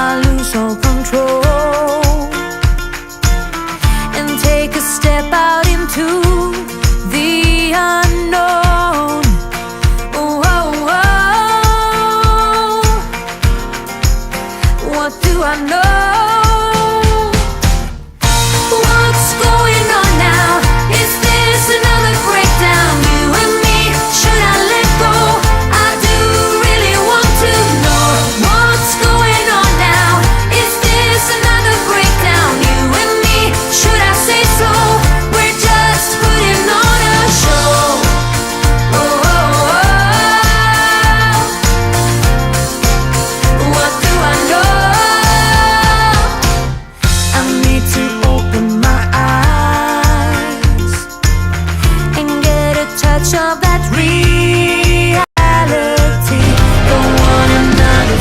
I lose all control and take a step out into the unknown. Oh, oh, oh. What do I know? What's going on now? Is this another breakdown? You and me, should I let go? I do really want to know what's going on now. Is this another breakdown? You and me, should I say so? We're just putting on a show. Oh, oh, oh. What do I know? I need to open my eyes and get a touch of that reality. Don't want another.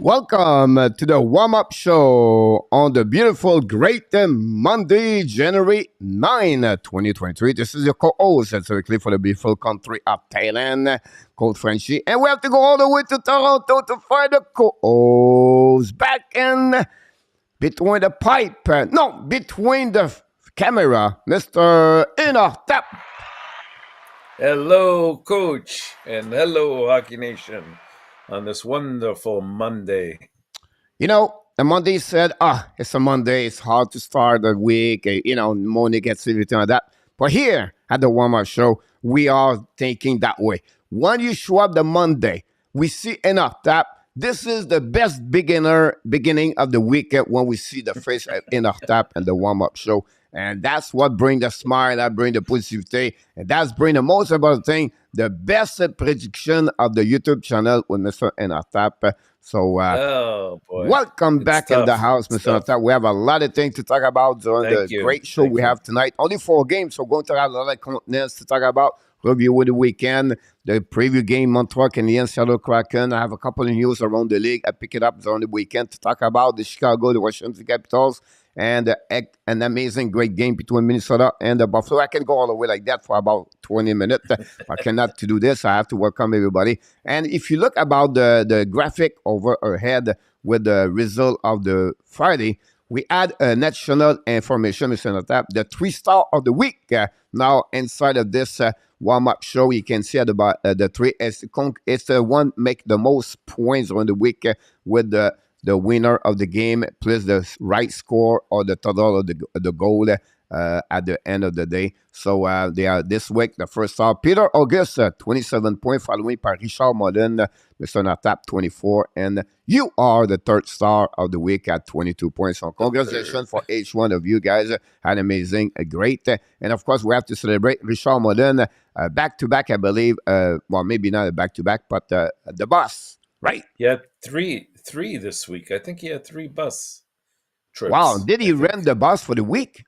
Welcome to the warm-up show on the beautiful, great Monday, January 9, 2023. This is your co-host, specifically for the beautiful country of Thailand, called Frenchie. And we have to go all the way to Toronto to find the co-host back in between the pipe, between the camera, Mr. ENORTAP. Hello, Coach, and hello, Hockey Nation, on this wonderful Monday. You know, the Monday said, it's a Monday. It's hard to start the week. Monday gets everything like that. But here at the warm-up show, we are thinking that way. When you show up the Monday, we see ENORTAP. This is the best beginning of the week when we see the face of ENORTAP and the warm-up show. And that's what brings the smile, that brings the positivity, and that's bring the most important thing, the best prediction of the YouTube channel with Mr. ENORTAP. So, welcome back in the house, Mr. ENORTAP. We have a lot of things to talk about during the great show we have tonight. Only 4 games, so we're going to have a lot of contents to talk about. Review of the weekend, the preview game, Montreal Canadiens, Seattle Kraken. I have a couple of news around the league. I pick it up during the weekend to talk about the Chicago, the Washington Capitals, and an amazing, great game between Minnesota and the Buffalo. I can go all the way like that for about 20 minutes. I cannot to do this. I have to welcome everybody. And if you look about the graphic over ahead with the result of the Friday, we add national information, Mr. ENORTAP, the 3-star of the week. Now, inside of this warm-up show, you can see at the 3. It's the one make the most points on the week with the winner of the game, plus the right score or the total of the goal at the end of the day. So they are this week, the first star, Peter August, 27 points, following by Richard Modern, Mr. ENORTAP, 24. And you are the 3rd star of the week at 22 points. So congratulations for each one of you guys. Had amazing, great. And of course, we have to celebrate Richard Modern back-to-back, I believe. Well, maybe not a back-to-back, but the boss, right? Yeah, three this week. I think he had 3 bus trips. Wow, did he rent the bus for the week?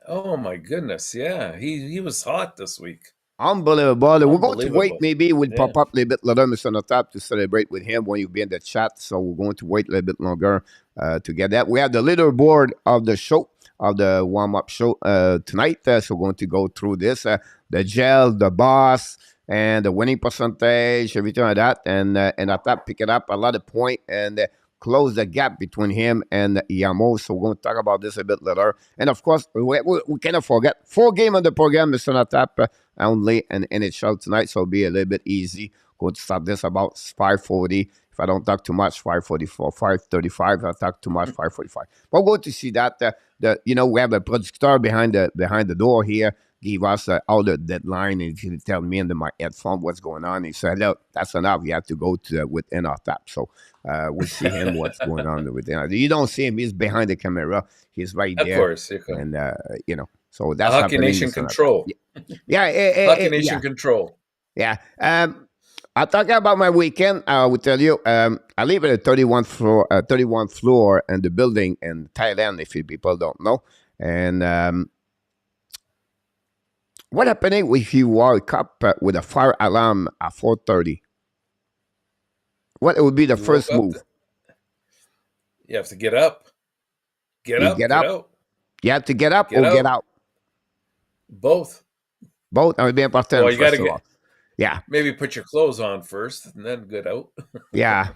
Oh my goodness, yeah. He was hot this week. Unbelievable. We're going to wait. Maybe we'll pop up a little bit later, Mr. ENORTAP, to celebrate with him when you be in the chat. So we're going to wait a little bit longer to get that. We have the leaderboard of the show, of the warm-up show tonight. So we're going to go through this. The gel, the boss, and the winning percentage, everything like that. And ENORTAP pick it up a lot of points and close the gap between him and Yamo. So we're going to talk about this a bit later. And of course, we cannot forget 4 games on the program, Mr. ENORTAP, only an NHL tonight. So it'll be a little bit easy. Going to start this about 5:40. If I don't talk too much, 5:44, 5:35. I talk too much, 5:45. But we'll go to see that. We have a projector behind the door here. Give us all the deadline, and he tell me into my headphone what's going on. He said, "Look, that's enough. You have to go to with ENORTAP." So we'll see him what's going on with ENORTAP. You don't see him; he's behind the camera. He's right Of there, course. and so that's Hockey happening. Nation control. Hockey Nation control. Yeah. I'll talk about my weekend. I will tell you. I live at a 31st floor in the building in Thailand. If you people don't know, and what happening if you woke up with a fire alarm at 4:30? What would be the first move? You have to get up. Get up. You have to get up or get out. Both. Both are very important. Well, you got to get. Yeah. Maybe put your clothes on first and then get out. Yeah.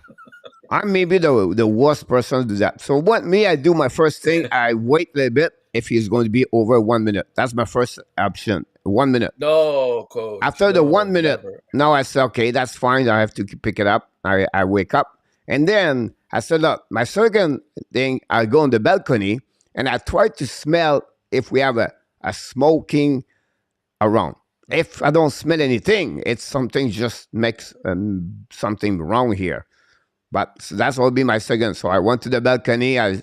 I'm maybe the worst person to do that. So I do my first thing, I wait a little bit if he's going to be over 1 minute. That's my first option. 1 minute. No, coach. After the 1 minute, now I say, okay, that's fine. I have to pick it up. I wake up. And then I said, look, my second thing, I go on the balcony and I try to smell if we have a smoking around. If I don't smell anything, it's something just makes something wrong here. But so that's what will be my second. So I went to the balcony. I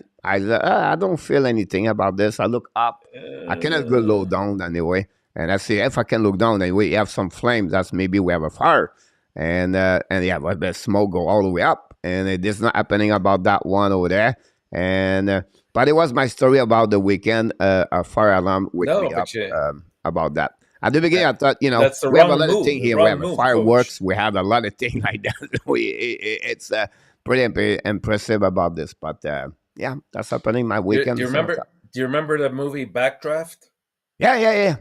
don't feel anything about this. I look up. I cannot go low down anyway. And I see if I can look down and we have some flames. That's maybe we have a fire. And but the smoke go all the way up. And it is not happening about that one over there. And but it was my story about the weekend. A fire alarm wake me up about that. At the beginning, I thought, we have a lot of things here. We have fireworks. Coach. We have a lot of things like that. It's pretty impressive about this. But yeah, that's happening my weekend. Do you remember the movie Backdraft? Yeah.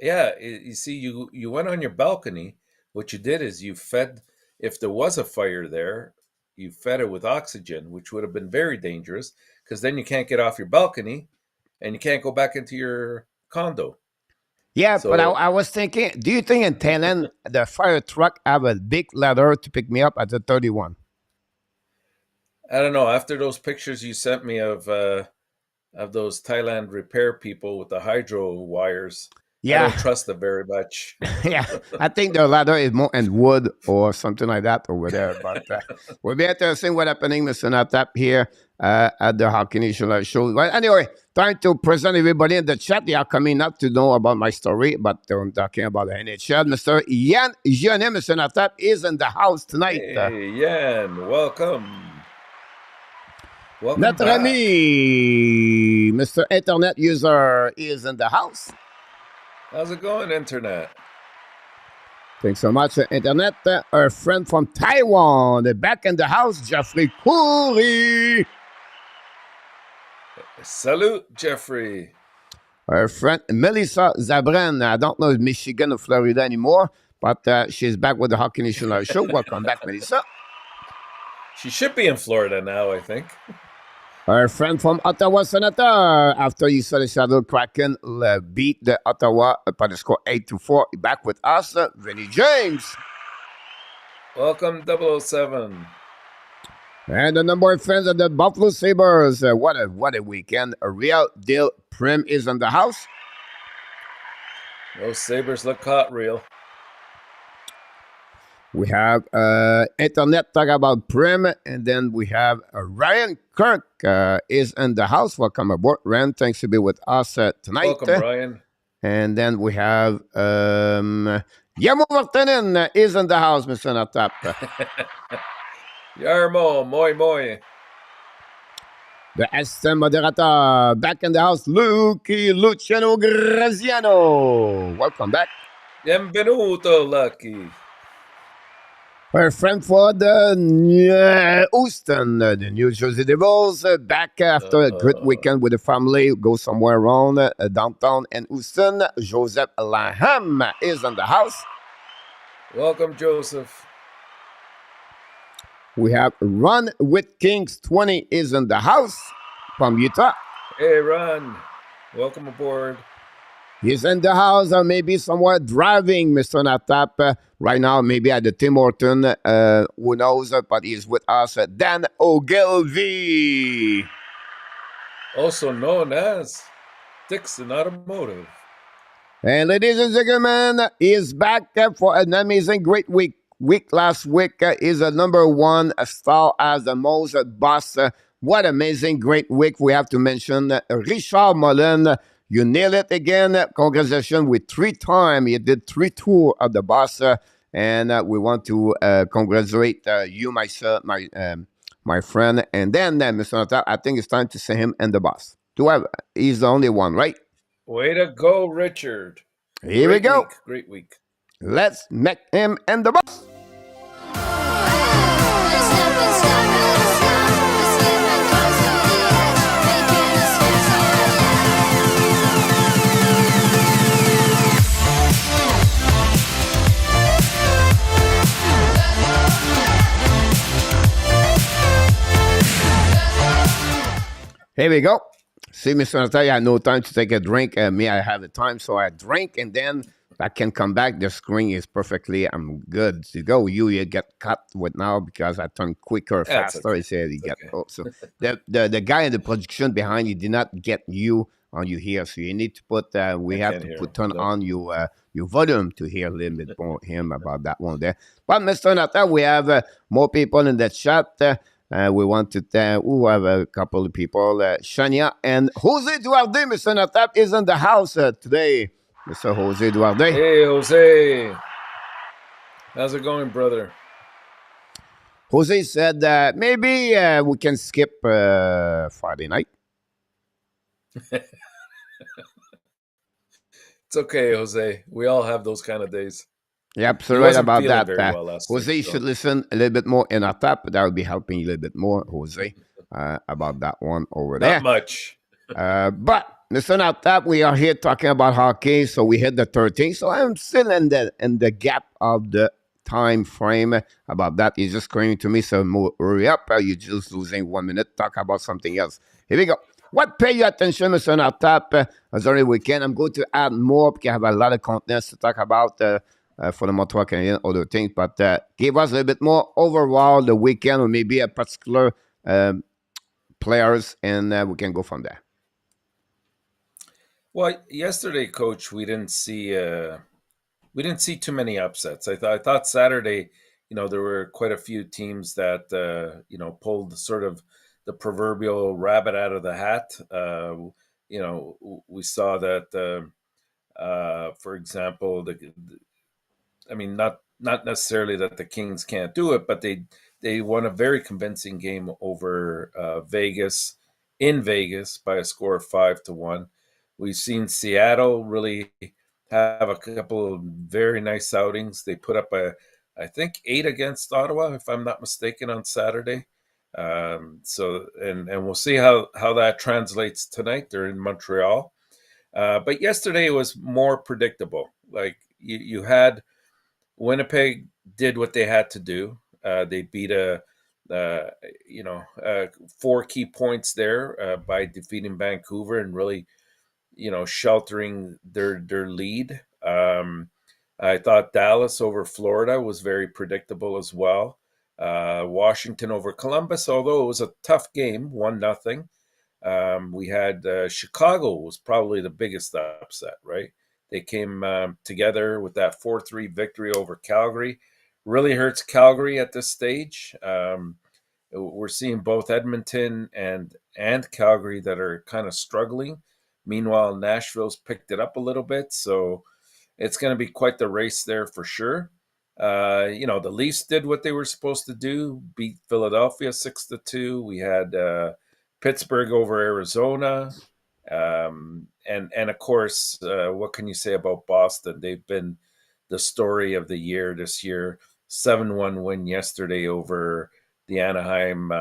Yeah, you see, you went on your balcony. What you did is you fed, if there was a fire there, you fed it with oxygen, which would have been very dangerous because then you can't get off your balcony and you can't go back into your condo. Yeah, so, but I was thinking, do you think in Thailand the fire truck have a big ladder to pick me up at the 31? I don't know. After those pictures you sent me of those Thailand repair people with the hydro wires, I don't trust them very much. Yeah, I think the ladder is more in wood or something like that over there. But we'll be interesting what's happening, Mr. Natap, here at the Hockey Nation show. But anyway, trying to present everybody in the chat. They are coming up to know about my story, but they're talking about the NHL. Mr. Yann Jeannet, Mr. Natap, is in the house tonight. Hey, Yann, welcome. Notre ami, Mr. Internet User, is in the house. How's it going, Internet? Thanks so much, Internet. Our friend from Taiwan, back in the house, Jeffrey Cooley. Salute, Jeffrey. Our friend Melissa Zabran. I don't know if Michigan or Florida anymore, but she's back with the Hockey Nation Live show. Welcome back, Melissa. She should be in Florida now, I think. Our friend from Ottawa, Senator, after you saw the Seattle Kraken beat the Ottawa by the score 8-4, back with us, Vinny James. Welcome, 007. And the number of friends of the Buffalo Sabres. What a weekend. A real deal Prim is in the house. Those Sabres look hot, real. We have Internet talk about Prim, and then we have Ryan Kirk is in the house. Welcome aboard, Ryan. Thanks to be with us tonight. Welcome, Ryan. And then we have Yamo Martinen is in the house, Mr. Natap. Yarmo, moi. The assistant moderator back in the house, Luciano Graziano. Welcome back. Benvenuto, Lucky. Our friend for the Houston, the New Jersey Devils, back after a good weekend with the family. Go somewhere around downtown in Houston. Joseph Laham is in the house. Welcome, Joseph. We have Ron with Kings 20 is in the house from Utah. Hey, Ron. Welcome aboard. He's in the house or maybe somewhere driving, Mr. Natap. Right now, maybe at the Tim Horton. Who knows? But he's with us. Dan Ogilvy. Also known as Dixon Automotive. And ladies and gentlemen, he's back for an amazing, great week. Last week is a number one star as the most boss. What amazing, great week. We have to mention Richard Mullen. You nailed it again. Congratulations with 3 times. You did 3 tours of the boss. And we want to congratulate you, myself, my friend. And then, Mr. Natal, I think it's time to say him and the boss. He's the only one, right? Way to go, Richard. Here we go. Great week. Let's make him and the boss. Here we go. See, Mr. Natalia, I had no time to take a drink. Me, I have the time, so I drink, and then I can come back. The screen is perfectly, I'm good to go. You get cut with now because I turn quicker, faster. Okay. He said you get so the guy in the production behind you did not get you on your ear, so you need to put. We have to turn on your volume to hear a little bit more him about that one there. But Mr. Natalia, we have more people in the chat. We want to have a couple of people. Shania and Jose Duarte, Mr. Natap, is in the house today. Mr. Jose Duarte. Hey, Jose. How's it going, brother? Jose said maybe we can skip Friday night. It's okay, Jose. We all have those kind of days. Yep, so right about that. Jose, you should listen a little bit more in our tap. That would be helping you a little bit more, Jose, about that one over there. Not much. But Mr. Natap, we are here talking about hockey, so we hit the 13th. So I'm still in the gap of the time frame about that. He's just screaming to me, so hurry up. You're just losing 1 minute. Talk about something else. Here we go. What pay your attention, Mr. Natap? As only we can. I'm going to add more because I have a lot of content to talk about for the Montreal Canadiens, other things. But give us a little bit more overall the weekend or maybe a particular players, and we can go from there. Well, yesterday, Coach, we didn't see too many upsets. I thought Saturday, there were quite a few teams that pulled sort of the proverbial rabbit out of the hat. We saw that, for example, not necessarily that the Kings can't do it, but they won a very convincing game over Vegas in Vegas by a score of 5-1. We've seen Seattle really have a couple of very nice outings. They put up I think 8 against Ottawa, if I'm not mistaken, on Saturday. So we'll see how that translates tonight. They're in Montreal. But yesterday it was more predictable. Like you had Winnipeg did what they had to do. They beat 4 key points there by defeating Vancouver and really, sheltering their lead. I thought Dallas over Florida was very predictable as well. Washington over Columbus, although it was a tough game, 1-0. We had Chicago was probably the biggest upset, right? They came together with that 4-3 victory over Calgary. Really hurts Calgary at this stage. We're seeing both Edmonton and Calgary that are kind of struggling. Meanwhile, Nashville's picked it up a little bit, so it's going to be quite the race there for sure. The Leafs did what they were supposed to do, beat Philadelphia 6-2. We had Pittsburgh over Arizona. And of course, what can you say about Boston? They've been the story of the year this year. 7-1 win yesterday over the Anaheim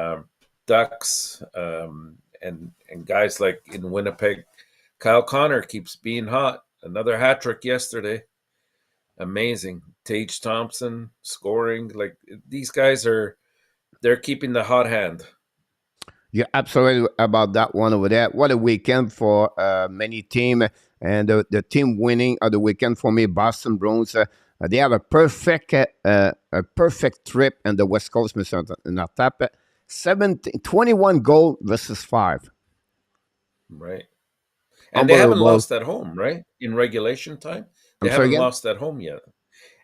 Ducks. And guys like in Winnipeg, Kyle Connor keeps being hot. Another hat trick yesterday. Amazing. Tage Thompson scoring. Like these guys they're keeping the hot hand. You're absolutely about that one over there. What a weekend for many team, and the team winning of the weekend for me, Boston Bruins. They have a perfect trip in the West Coast, Mr. Natap. 21 goal versus 5. Right. And they haven't Unbelievable. lost at home, right? In regulation time, they I'm sorry haven't again? lost at home yet.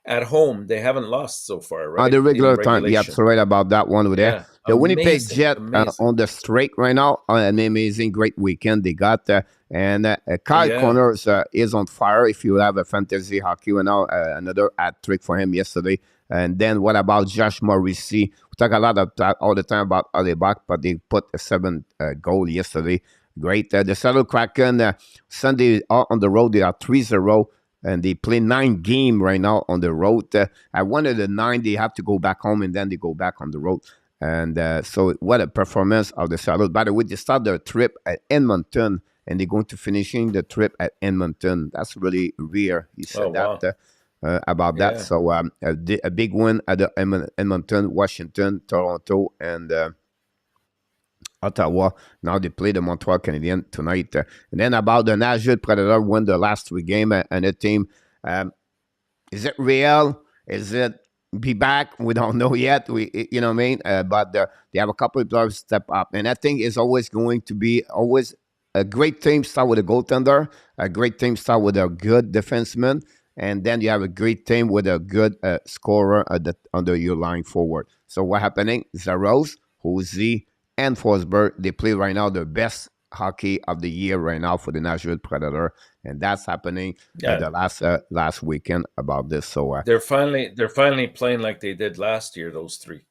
At home, they haven't lost so far, On right? the In regular time, yeah, regulation. absolutely right about that one over there. Yeah. The Winnipeg Amazing. Jet Amazing. on the straight right now, an amazing, great weekend they got. And Kyle Yeah. Connors is on fire. If you have a fantasy hockey right now, another hat trick for him yesterday. And then what about Josh Morrissey? We talk a lot of that all the time about Alebak, but they put a 7 goal yesterday. Great. The Seattle Kraken, Sunday on the road, they are 3-0 and they play 9 games right now on the road. At one of the 9, they have to go back home and then they go back on the road. And so, what a performance of the Saddles. By the way, they start their trip at Edmonton and they're going to finishing the trip at Edmonton. That's really rare. He said Oh, wow. that about that. Yeah. So, a big win at the Edmonton, Washington, Toronto, and Ottawa. Now they play the Montreal Canadiens tonight. And then about the Nashville Predator won the last 3 games and the team. Is it real? Is it be back? We don't know yet. You know what I mean? But they have a couple of players step up. And I think it's always going to be always a great team start with a goaltender, a great team start with a good defenseman, and then you have a great team with a good scorer under your line forward. So what happening? Zaros, Hosey, and Forsberg, they play right now the best hockey of the year right now for the Nashville Predator, and that's happening Yeah. the last weekend about this. So They're finally playing like they did last year, those 3.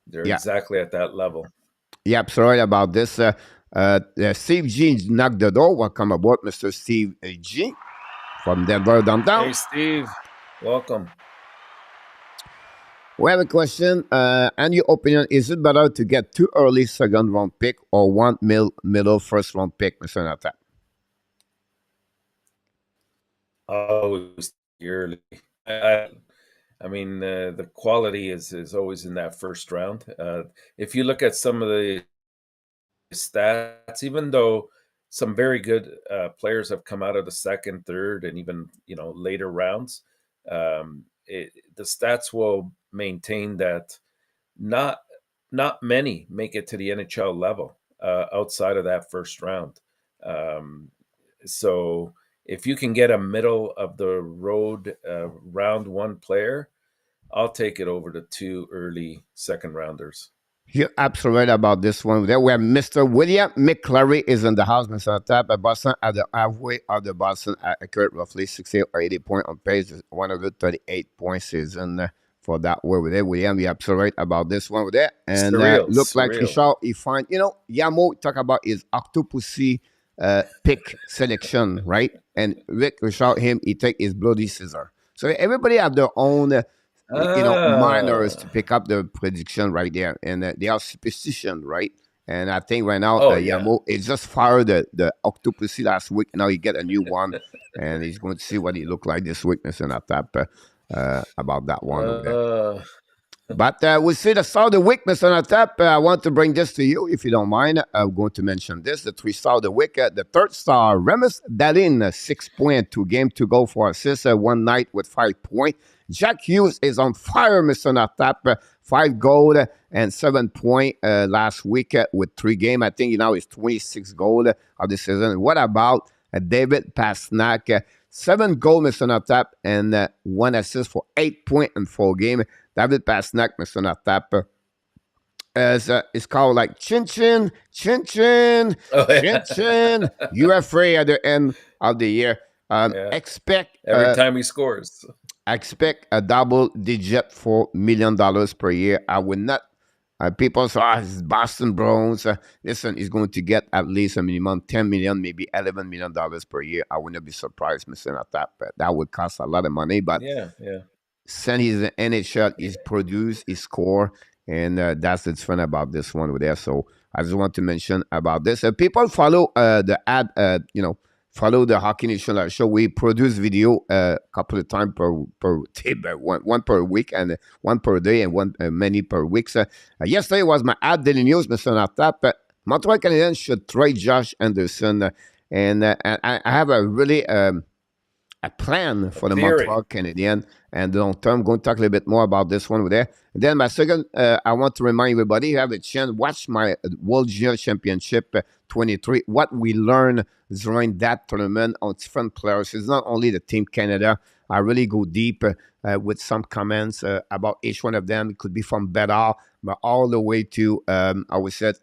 They're yeah, exactly at that level. yeah, sorry about this. Steve G knocked the door. Welcome aboard, Mr. Steve G from Denver downtown. Hey, Steve. Welcome. We have a question. And your opinion, is it better to get 2 early second round pick or 1 middle first round pick, Mr. Natap? Always early. I mean, the quality is always in that first round. If you look at some of the stats, even though some very good players have come out of the second, third, and even later rounds, the stats will maintain that not many make it to the NHL level outside of that first round. So if you can get a middle of the road round 1 player, I'll take it over the 2 early second rounders. You're absolutely right about this one. There, where Mr. William McClary is in the house, Mr. Natap. Boston at the halfway of the Boston accurate roughly 68 or 80 point on pace, 138 point season for that way with it. William, you're absolutely right about this one with it. And look like Richard, he find, Yamo talk about his Octopussy pick selection, right? And Rick Richard, he take his bloody scissor. So everybody have their own minors to pick up the prediction right there, and they are superstition, right? And I think right now, Yamo is just fired the Octopussy last week. Now he get a new one, and he's going to see what he look like this week, Mr. Natap, about that one over there. But we'll see the start of the week, Mr. Natap. I want to bring this to you, if you don't mind. I'm going to mention this, the 3-star of the week. The 3rd star, Remus Dalin, 6 point, 2 game to go for assist, 1 night with 5 point. Jack Hughes is on fire, Mr. Natap. 5 goal and 7 point last week with 3 game. I think now it's 26 goal of the season. What about David Pastrnak? 7 goal, Mr. Natap, and 1 assist for 8 point and 4 game. David Pastrnak, Mr. Natap, it's called like chin chin, chin chin, chin chin. UFA at the end of the year. Expect every time he scores. Expect a double-digit $4 million per year. I would not. People say, it's Boston Bruins. Listen, he's going to get at least a minimum $10 million, maybe $11 million per year. I wouldn't be surprised, Mr. Natap. That would cost a lot of money, but since he's in NHL, he's produced, he score, and that's the fun about this one over there. So I just want to mention about this. People follow the ad, follow the Hockey Nation show. We produce video a couple of times per tape, one per week and 1 per day and one many per week. So, yesterday was my ad daily news, Mr. Natap. Montreal Canadiens should trade Josh Anderson, I have a really a plan A for the theory. Montreal Canadiens and the long term. I'm going to talk a little bit more about this one over there. And then my second, I want to remind everybody, you have a chance, watch my World Junior Championship 23, what we learned during that tournament on different players. It's not only the Team Canada. I really go deep with some comments about each one of them. It could be from Bedard, but all the way to, I would say,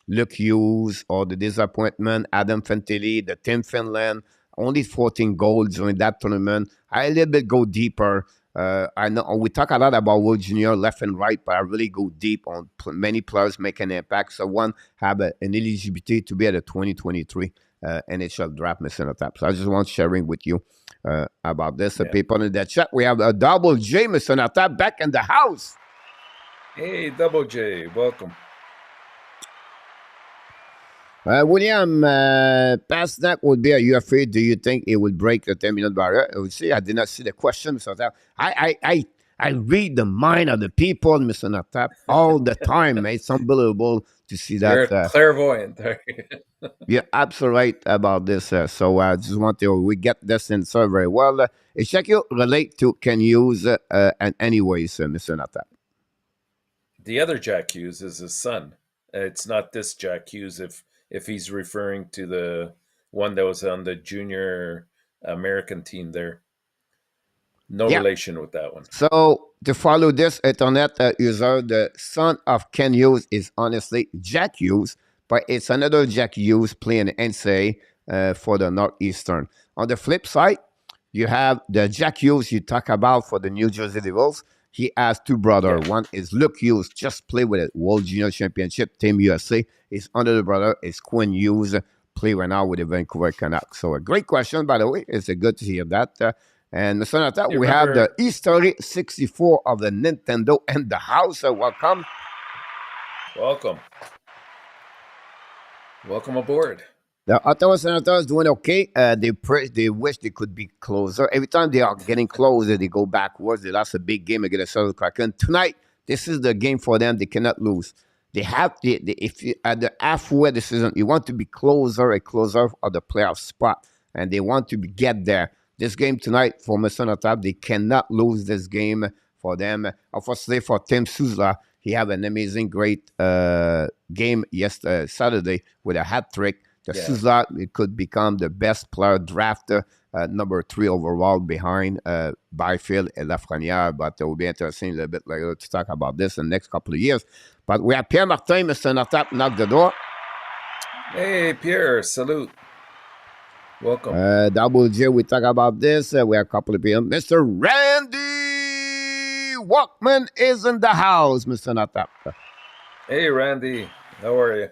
Luke Hughes or the disappointment, Adam Fantilli, the Team Finland, only 14 goals during that tournament. I a little bit go deeper. I know we talk a lot about World Junior left and right, but I really go deep on many players making an impact. So one have an eligibility to be at the 2023 NHL draft, Mr. ENORTAP. So I just want sharing with you about this. The Yeah. people in the chat, we have a double J, Mr. ENORTAP, back in the house. Hey, Double J, welcome. William, Pasternak would be a UFA. Do you think it would break the 10-minute barrier? You see, I did not see the question. So that I read the mind of the people, Mr. ENORTAP, all the time. It's unbelievable to see that. You're clairvoyant. You're absolutely right about this. So I just want to, we get this answer very well. Is check you relate to can use and anyways, Mr. ENORTAP? The other Jack Hughes is his son. It's not this Jack Hughes if he's referring to the one that was on the junior American team there. No Yeah. relation with that one. So to follow this internet user, the son of Ken Hughes is honestly Jack Hughes, but it's another Jack Hughes playing NCAA for the Northeastern. On the flip side, you have the Jack Hughes you talk about for the New Jersey Devils. He has two brothers. Yeah. One is Luke Hughes, just played with the World Junior Championship, Team USA. His other brother is Quinn Hughes, play right now with the Vancouver Canucks. So a great question, by the way. It's good to hear that. And Mr. ENORTAP, You we have the remember- History 64 of the Nintendo in the house. Welcome. Welcome. Welcome aboard. The Ottawa Senators doing okay. They wish they could be closer. Every time they are getting closer, they go backwards. They lost a big game against the Kraken. Tonight, this is the game for them. They cannot lose. They have if you, at the halfway the season, you want to be closer and closer of the playoff spot, and they want to get there. This game tonight for Mr. ENORTAP, they cannot lose this game for them. Unfortunately for Tim Souza, he had an amazing, great game yesterday, Saturday, with a hat trick. The Yeah. Souza it could become the best player drafted, number 3 overall behind Byfield and Lafreniere. But it will be interesting a little bit later to talk about this in the next couple of years. But we have Pierre Martin, Mr. ENORTAP, knock the door. Hey, Pierre, salute. Welcome. Double J, we talk about this. We have a couple of people. Mr. Randy Walkman is in the house, Mr. ENORTAP. Hey, Randy. How are you?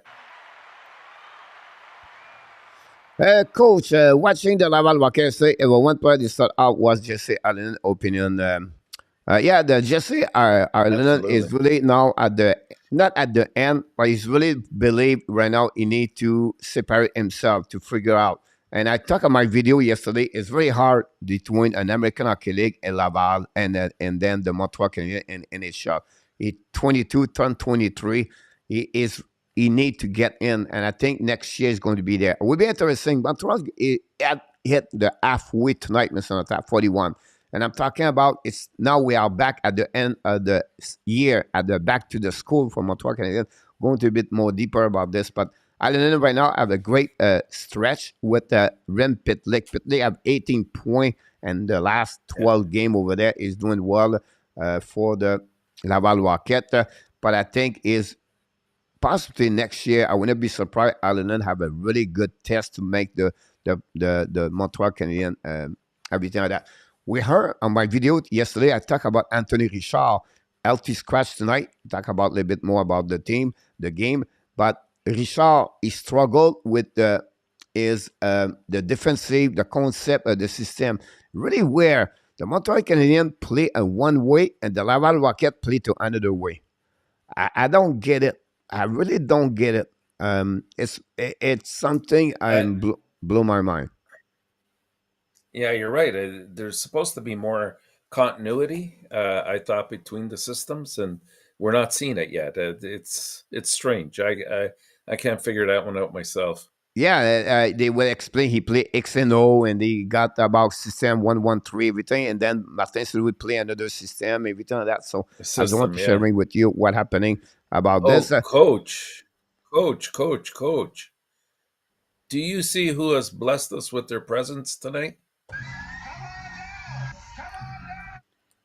Coach, watching the Laval Walker say, if one player they start out was Jesse Allen opinion. The Jesse Allen is really now at the not at the end, but he's really believe right now he need to separate himself to figure out. And I talked on my video yesterday. It's very hard between an American Hockey League and Laval and then the Montreal Canadiens in NHL. He 22, turned 23. He need to get in, and I think next year is going to be there. It will be interesting. Montreal hit the halfway tonight, Mr. ENORTAP, 41. And I'm talking about it's now we are back at the end of the year, at the back to the school for Montreal Canadiens. Going to a bit more deeper about this, but Allen right now have a great stretch with Rem Pitlick. Pitlick have 18 points, and the last 12 game over there is doing well for the Laval Rocket. But I think is possibly next year, I wouldn't be surprised. Allen have a really good test to make the Montreal Canadiens everything like that. We heard on my video yesterday, I talked about Anthony Richard, healthy scratch tonight. Talk about a little bit more about the team, the game. But Richard, he struggled with the defensive, the concept of the system. Really where the Montreal Canadiens play a one way and the Laval Rocket play to another way. I don't get it. I really don't get it. It's something blow my mind. Yeah, you're right. There's supposed to be more continuity, I thought, between the systems, and we're not seeing it yet. It's strange. I can't figure that one out myself. Yeah, they will explain he played X and O, and they got about system 113 everything, and then Martin Sully would play another system everything like that. So The I just want system, to yeah. sharing with you what happening about this. Oh, coach. Do you see who has blessed us with their presence tonight?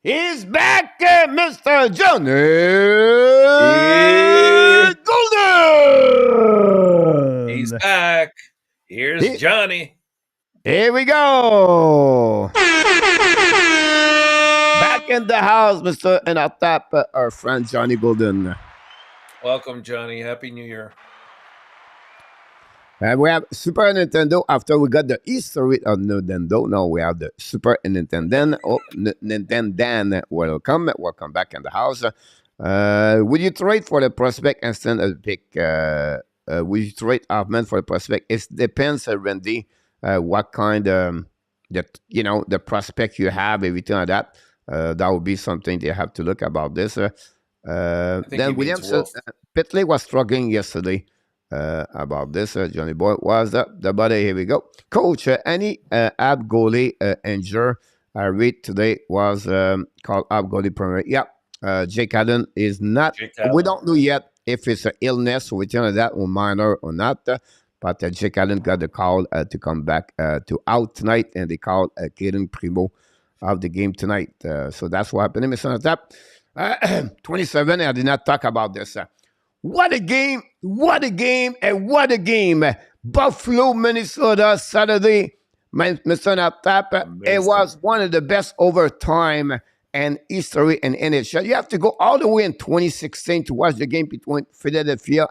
He's back, Mr. Johnny Eh, He's Golden. back. Here's He- Johnny. Here we go. Back in the house, Mr. ENORTAP, our friend Johnny Golden. Welcome, Johnny. Happy New Year. And we have Super Nintendo after we got the history of Nintendo. Now we have the Super Nintendo. Oh, Nintendo. Welcome back in the house. Would you trade for the prospect instead of pick? Would you trade Hoffman for the prospect? It depends, Randy, what kind the prospect you have, everything like that. That would be something they have to look about this. I think he Then means Williams, Wolf. Pitley was struggling yesterday about this. Johnny Boy was the body. Here we go. Coach, any ab goalie injured I read today was called ab goalie primary. Yeah. Jake Allen is not. Jake We Allen. don't know yet if it's an illness or anything like that or minor or not. But Jake Allen got the call to come back to out tonight, and they called Kaden Primo of the game tonight. So that's what happened. Mr. Tap, 27. I did not talk about this. What a game! What a game! And what a game! Buffalo, Minnesota, Saturday. Mr. Tap, it Amazing. was one of the best overtime and history in NHL. You have to go all the way in 2016 to watch the game between Philadelphia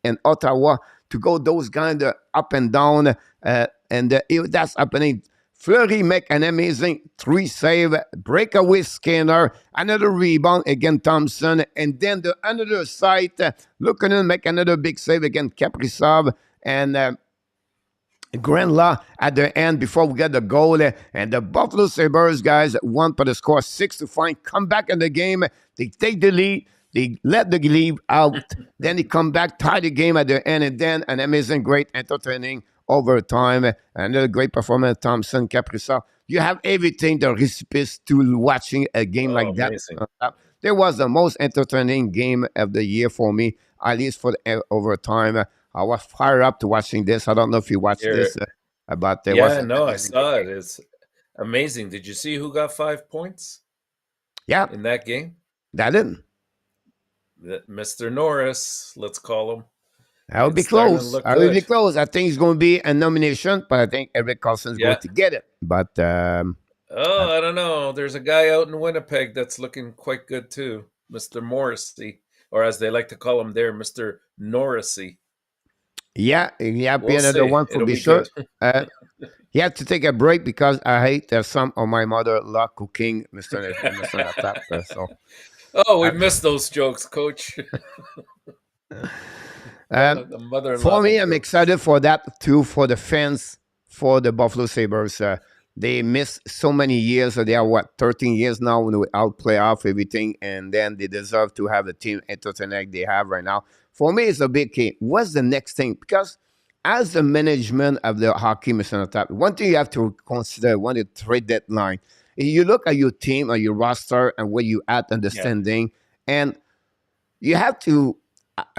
and Ottawa to go those kind of up and down. That's happening. Fleury make an amazing 3 save, breakaway Skinner, another rebound against Thompson, and then the another side, Luciano make another big save against Kaprizov, and Grenier at the end before we get the goal. And the Buffalo Sabres guys won for the score 6-5. Come back in the game. They take the lead. They let the lead out. Then they come back, tie the game at the end. And then an amazing, great, entertaining overtime. Another great performance, Thompson, Kaprizov. You have everything, the recipes to watching a game Oh, like that. amazing. There was the most entertaining game of the year for me, at least for the overtime. I was fired up to watching this. I don't know if you watched Here. this, but there Yeah, was no, I saw it. It's amazing. Did you see who got 5 points Yeah, in that game? that didn't. Mr. Norris, let's call him. I would be It's starting to close. look I would be good. close. I think it's going to be a nomination, but I think Eric Carlson's Yeah. going to get it. But Oh, I don't know. There's a guy out in Winnipeg that's looking quite good too, Mr. Morrissey, or as they like to call him there, Mr. Norrisy. yeah, be We'll another see. one for It'll be be sure. good. He had to take a break because I hate some of my mother-in-law cooking, Mr. Natap. So Oh, we missed those jokes, Coach. The mother-in-law for me, I'm jokes. excited for that too, for the fans, for the Buffalo Sabres. They missed so many years. They are, 13 years now without playoff, everything, and then they deserve to have the team entertaining they have right now. For me, it's a big key. What's the next thing? Because as the management of the hockey, Mr. Natap, one thing you have to consider when you trade deadline, you look at your team or your roster and where you at in the standing, and you have to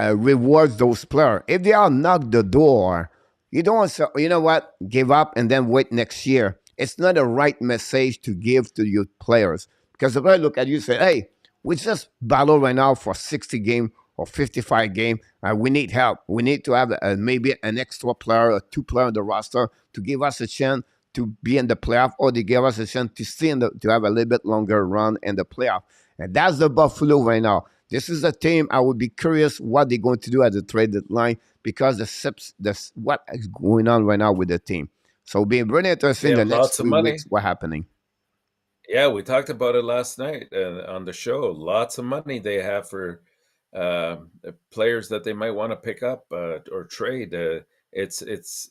reward those players. If they are knocked the door, you don't want to say, you know what, give up and then wait next year. It's not a right message to give to your players. Because if I look at you and say, hey, we just battle right now for 60 game or 55 game, we need help. We need to have maybe an extra player or 2 players on the roster to give us a chance to be in the playoff, or they give us a chance to stay to have a little bit longer run in the playoff. And that's the Buffalo right now. This is a team I would be curious what they're going to do at the trade deadline, because what is going on right now with the team. So it'll be really interesting the next lots of 3 money. weeks what's happening. Yeah, we talked about it last night on the show. Lots of money they have for players that they might want to pick up or trade. It's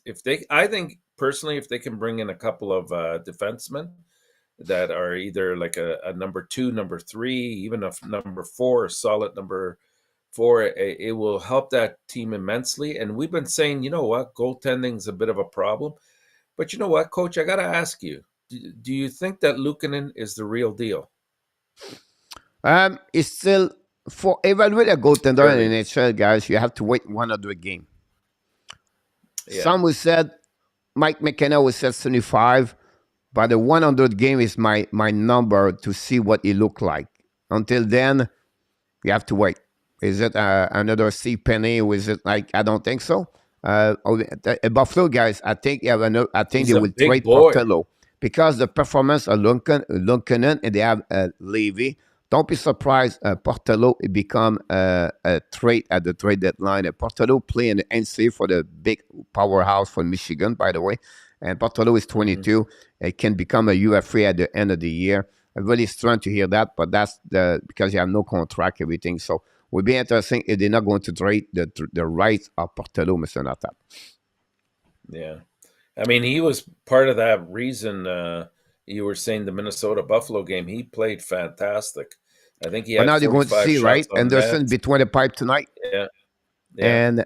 if they, I think personally, if they can bring in a couple of defensemen that are either like a number 2, number 3, even a number 4, a solid number it will help that team immensely. And we've been saying, you know what, goaltending's a bit of a problem. But you know what, Coach, I got to ask you, do you think that Luukkonen is the real deal? It's still for evaluate a goaltender in Early. the NHL, guys. You have to wait 100 game. Yeah. Some who said Mike McKenna was said 75, but the 100 game is my number to see what it look like. Until then, you have to wait. Is it another C Penny? Or is it like I don't think so. Buffalo guys, I think I think He's they a will big trade boy. Portello because the performance of Lunkinen and they have Levy. Don't be surprised. Portello become a trade at the trade deadline. Portello play in the NC for the big powerhouse for Michigan, by the way. And Portello is 22. It can become a UFA at the end of the year. I'm really struggling to hear that, but that's because you have no contract, everything. So would be interesting if they're not going to trade the rights of Portello, Mr. Natap. Yeah. I mean, he was part of that reason you were saying the Minnesota Buffalo game. He played fantastic. I think he But had now they're going to 45 see, right? shots on net. Anderson between the pipe tonight. Yeah. Yeah.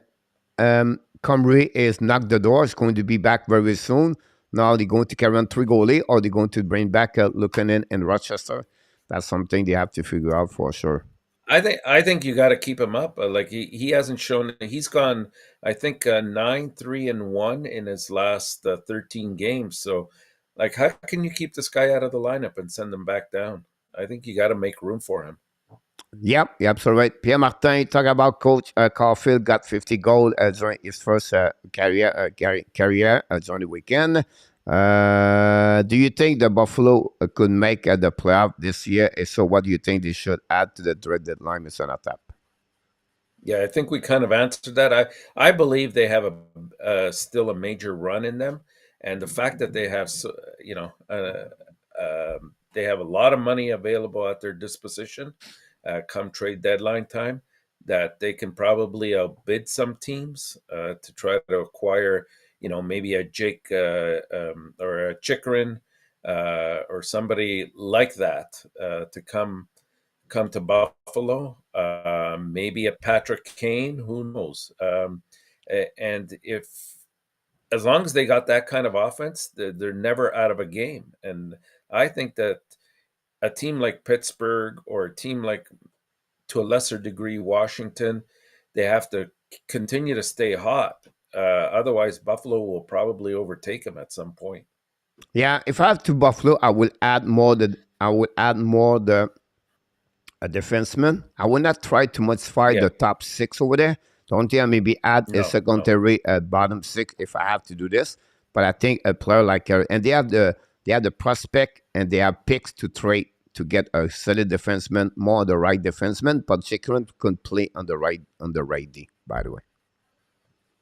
And Comrie is knocked the door. It's going to be back very soon. Now they're going to carry on 3 goalie or they're going to bring back Luukkonen and Rochester. That's something they have to figure out for sure. I think you got to keep him up. Like he hasn't shown. He's gone. I think 9-3-1 in his last 13 games. So, like, how can you keep this guy out of the lineup and send him back down? I think you got to make room for him. Yep, you're absolutely right. Pierre Martin, talk about Coach Caulfield got 50 goals during his first career during the weekend. Do you think the Buffalo could make the playoff this year? If so, what do you think they should add to the trade deadline, Mr. Natap? Yeah, I think we kind of answered that. I believe they have still a major run in them, and the fact that they have they have a lot of money available at their disposition come trade deadline time, that they can probably outbid some teams to try to acquire, maybe a Jake or a Chikrin or somebody like that to come to Buffalo. Maybe a Patrick Kane, who knows? And if as long as they got that kind of offense, they're never out of a game. And I think that a team like Pittsburgh or a team like, to a lesser degree, Washington, they have to continue to stay hot. Otherwise, Buffalo will probably overtake them at some point. Yeah, if I have to Buffalo, I will add more the a defenseman. I will not try to modify Yeah. the top 6 over there. Don't you maybe add a No. secondary bottom 6 if I have to do this. But I think a player like and they have the prospect and they have picks to trade to get a solid defenseman, more on the right defenseman. But Chikrin could play on the right D, by the way.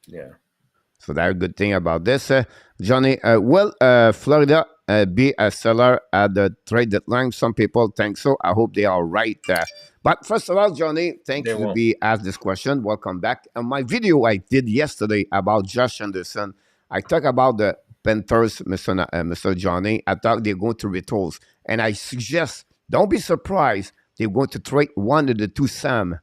Yeah. So that's a good thing about this. Johnny, will Florida be a seller at the trade deadline? Some people think so. I hope they are right. But first of all, Johnny, thanks They to won't. be asked this question. Welcome back. On my video I did yesterday about Josh Anderson, I talked about the Panthers, Mr. Johnny. I thought they're going to retool. And I suggest, don't be surprised, they're going to trade one of the two Sam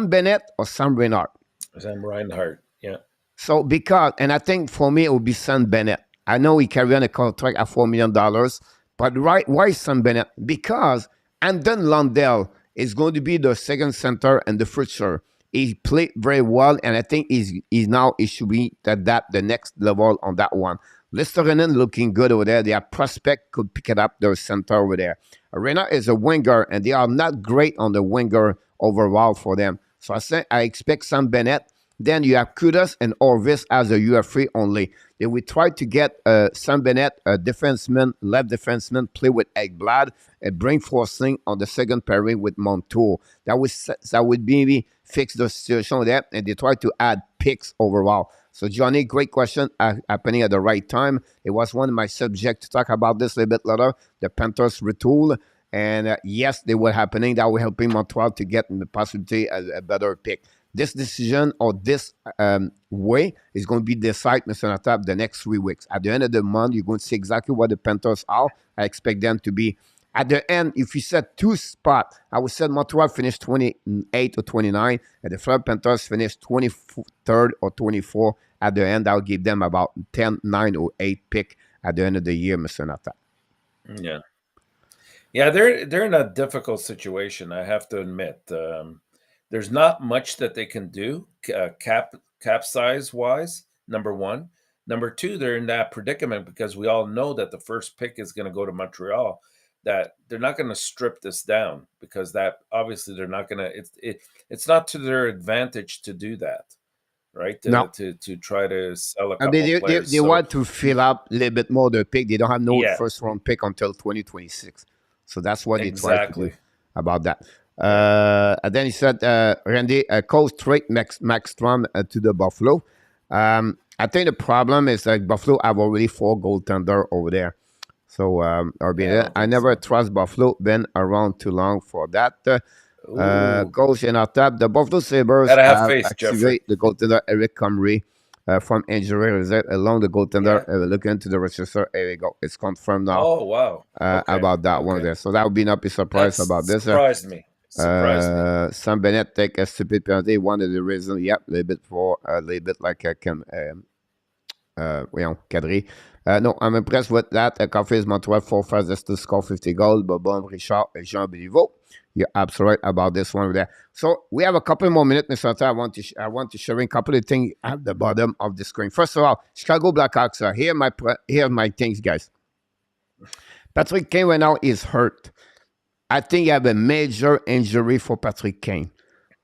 Bennett or Sam Reinhart. Sam Reinhart. Yeah. So because, and I think for me it would be Sam Bennett. I know he carry on a contract at $4 million, but why Sam Bennett? Because Andon Lundell is going to be the second center in the future. He played very well, and I think he should be at the next level on that one. Listerinen looking good over there. Their prospect could pick it up, their center over there. Arena is a winger, and they are not great on the winger overall for them. So I expect Sam Bennett. Then you have Kudos and Orvis as a UFA only. Then we try to get Sam Bennett, a defenseman, left defenseman, play with Ekblad, and bring Forsling on the second pairing with Montour. That would maybe fix the situation there, and they try to add picks overall. So Johnny, great question, happening at the right time. It was one of my subjects to talk about this a little bit later, the Panthers retool. And yes, they were happening. That will help Montreal to get the possibility a better pick. This decision or this way is going to be decided, Mr. Natap, the next 3 weeks. At the end of the month, you're going to see exactly what the Panthers are. I expect them to be at the end, if you said two spot, I would say Montreal finished 28 or 29, and the Florida Panthers finished 23rd or 24. At the end, I'll give them about 10, 9, or 8 pick at the end of the year, Mr. Nata. Yeah. Yeah, they're in a difficult situation, I have to admit. There's not much that they can do cap size wise. Number one, number two, they're in that predicament because we all know that the first pick is going to go to Montreal. That they're not going to strip this down because that obviously they're not going to. It's not to their advantage to do that, right? No. To try to sell a I mean, couple players. they So want to fill up a little bit more the pick. They don't have no yeah, first round pick until 2026. So that's what they try to do exactly. about that. Yeah. And then he said, Randy, coach trade Max Strom to the Buffalo. I think the problem is that Buffalo have already 4 goaltender over there. So, Yeah, I don't I think never so. trust Buffalo. Been around too long for that. Ooh, Coach in our tab, the Buffalo Sabres gotta have have faith, Jeffrey. activated the goaltender Eric Comrie from injury reserve along the goaltender. Yeah. Looking into the register. Here we go. It's confirmed now Oh wow. Okay. about that one Okay. there. So that would be not be surprised That's about this. surprised me. Surprised me. Sam Bennett take a stupid penalty. One of the reasons, yep, a little bit like Kadri. No, I'm impressed with that. Coffee is Montreal 4 just to score 50 goals. Bobon, Richard, and Jean Béliveau. You're absolutely right about this one there. So we have a couple more minutes, Mr. Santa. I want to share a couple of things at the bottom of the screen. First of all, Chicago Blackhawks. Here are my things, guys. Patrick Kane right now is hurt. I think you have a major injury for Patrick Kane.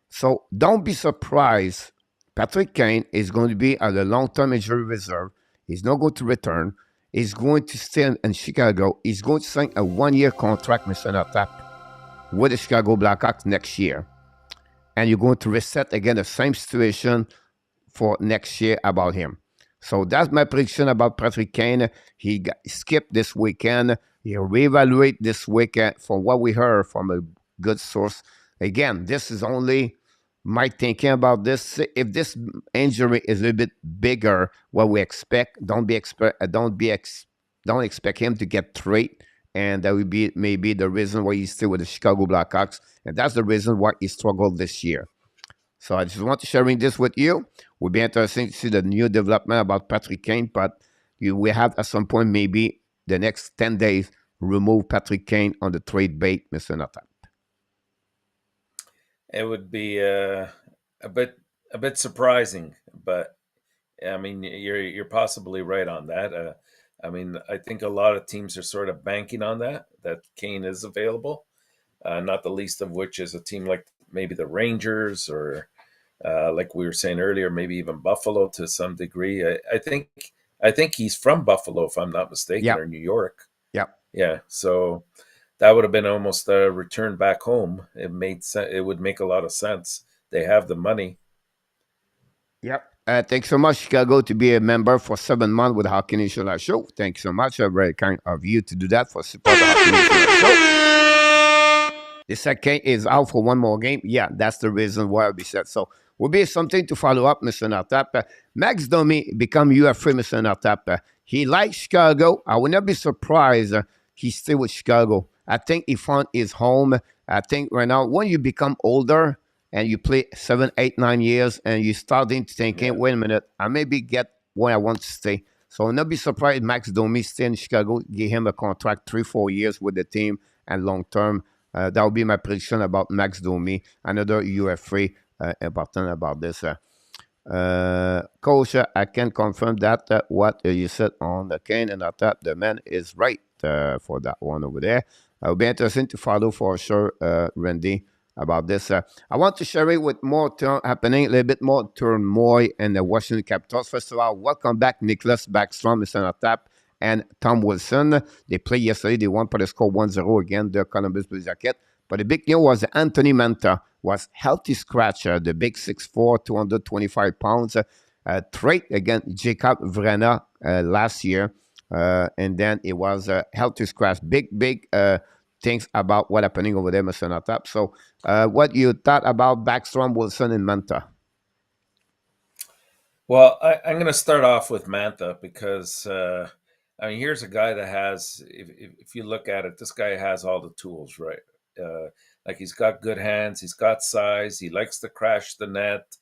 So don't be surprised. Patrick Kane is going to be at the long-term injury reserve. He's not going to return. He's going to stay in Chicago. He's going to sign a 1-year contract, Mr. Notap, with the Chicago Blackhawks next year. And you're going to reset again the same situation for next year about him. So that's my prediction about Patrick Kane. He skipped this weekend. He'll reevaluate this weekend from what we heard from a good source. Again, this is only my thinking about this. If this injury is a little bit bigger, what we expect, don't expect him to get traded, and that would be maybe the reason why he's still with the Chicago Blackhawks, and that's the reason why he struggled this year. So I just want to sharing this with you. Would be interesting to see the new development about Patrick Kane, but we have at some point maybe the next 10 days remove Patrick Kane on the trade bait, Mr. Notap. It would be a bit surprising, but I mean you're possibly right on that. I mean, I think a lot of teams are sort of banking on that Kane is available. Not the least of which is a team like maybe the Rangers or like we were saying earlier, maybe even Buffalo to some degree. I think he's from Buffalo, if I'm not mistaken, Yeah, or New York. yeah, Yeah, so that would have been almost a return back home. It made sense. It would make a lot of sense. They have the money. yep. Thanks so much, Chicago, to be a member for 7 months with Hockey Nation Live Show. Thanks so much. Very kind of you to do that for support the Hockey Nation Live Show. The second is out for one more game. Yeah, that's the reason why we said so. Will be something to follow up, Mr. Nartap. Max Domi become UFA, Mr. Nartap. He likes Chicago. I would not be surprised he's still with Chicago. I think he found his home. I think right now, when you become older and you play 7, 8, 9 years, and you're starting to thinking, Yeah. wait a minute, I maybe get where I want to stay. So I'll not be surprised Max Domi stay in Chicago, give him a contract 3, 4 years with the team and long term. That would be my prediction about Max Domi, another UFA important about this. Coach, I can confirm that what you said on the Kane and that the man is right for that one over there. It'll be interesting to follow for sure, Randy, about this. I want to share it with more happening, a little bit more turmoil in the Washington Capitals. First of all, welcome back, Nicholas Backstrom, Mr. Tap, and Tom Wilson. They played yesterday. They won by the score 1-0 again, the Columbus Blue Jacket. But the big news was Anthony Manta was healthy scratch, the big 6'4", 225 pounds, trade against Jacob Vrana last year. And then it was a healthy scratch. Big things about what happening over there, Mr. Natap. So what you thought about Backstrom, Wilson, and Manta? Well, I'm going to start off with Mantha because I mean, here's a guy that has, if you look at it, this guy has all the tools, right? Like he's got good hands, he's got size, he likes to crash the net.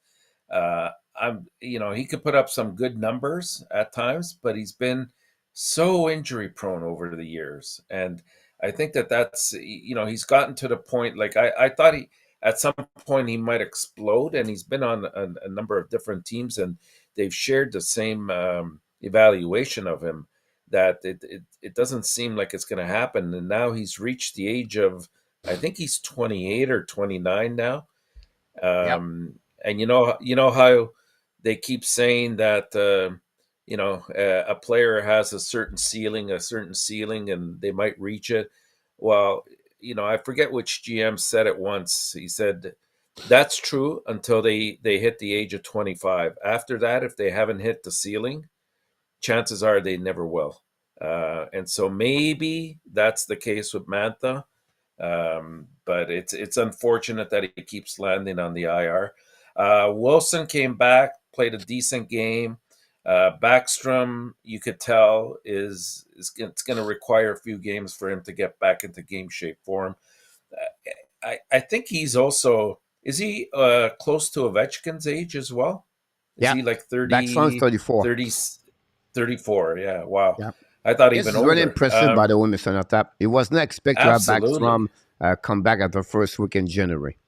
He could put up some good numbers at times, but he's been so injury prone over the years, and I think that's he's gotten to the point. Like I thought he at some point he might explode, and he's been on a number of different teams, and they've shared the same evaluation of him that it doesn't seem like it's going to happen. And now he's reached the age of, I think he's 28 or 29 now. Yep. And you know how they keep saying that a player has a certain ceiling, and they might reach it. Well, I forget which GM said it once. He said that's true until they hit the age of 25. After that, if they haven't hit the ceiling, chances are they never will. And so maybe that's the case with Mantha. But it's unfortunate that he keeps landing on the IR. Wilson came back, played a decent game. Backstrom, you could tell, is it's going to require a few games for him to get back into game shape for him. I think he's also, is he close to Ovechkin's age as well? Is Yeah. he like Backstrom's 34. 30, 34? Yeah, wow. Yeah. I thought This even is really older. impressive, by the way, Mr. ENORTAP. It was not expected to have Absolutely. Backstrom come back at the first week in January.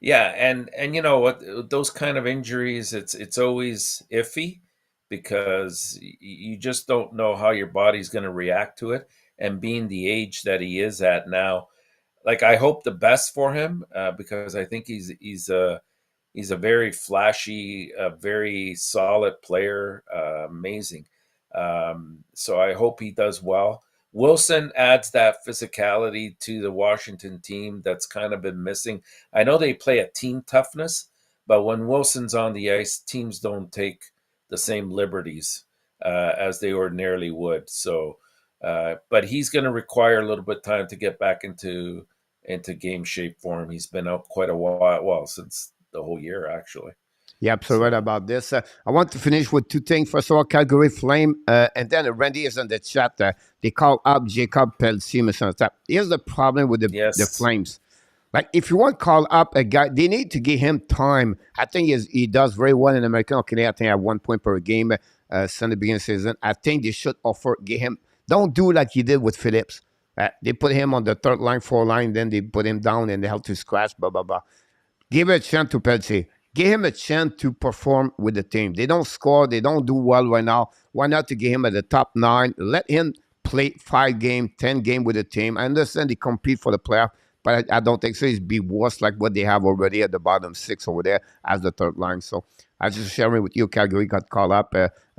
Yeah, and you know what? Those kind of injuries, it's always iffy because you just don't know how your body's going to react to it. And being the age that he is at now, like I hope the best for him because I think he's a very flashy, very solid player, amazing. So I hope he does well. Wilson adds that physicality to the Washington team that's kind of been missing. I know they play a team toughness, but when Wilson's on the ice, teams don't take the same liberties as they ordinarily would. So, but he's going to require a little bit of time to get back into game shape for him. He's been out quite a while, well, since the whole year actually. Yeah, absolutely right So about this. I want to finish with two things. First of all, Calgary Flame, and then Randy is in the chat. They call up Jacob Peltier, Mr. ENORTAP. Here's the problem with the yes, Flames. Like, if you want to call up a guy, they need to give him time. I think he does very well in American Hockey. I think at 1 point per game since the beginning of the season. I think they should give him. Don't do like he did with Phillips. They put him on the third line, fourth line, then they put him down and they help to scratch, blah, blah, blah. Give a chance to Peltier. Give him a chance to perform with the team. They don't score. They don't do well right now. Why not to get him at the top 9? Let him play 5 games, 10 games with the team. I understand they compete for the playoff, but I don't think so. It's be worse like what they have already at the bottom 6 over there as the third line. So I just sharing with you, Calgary got called up,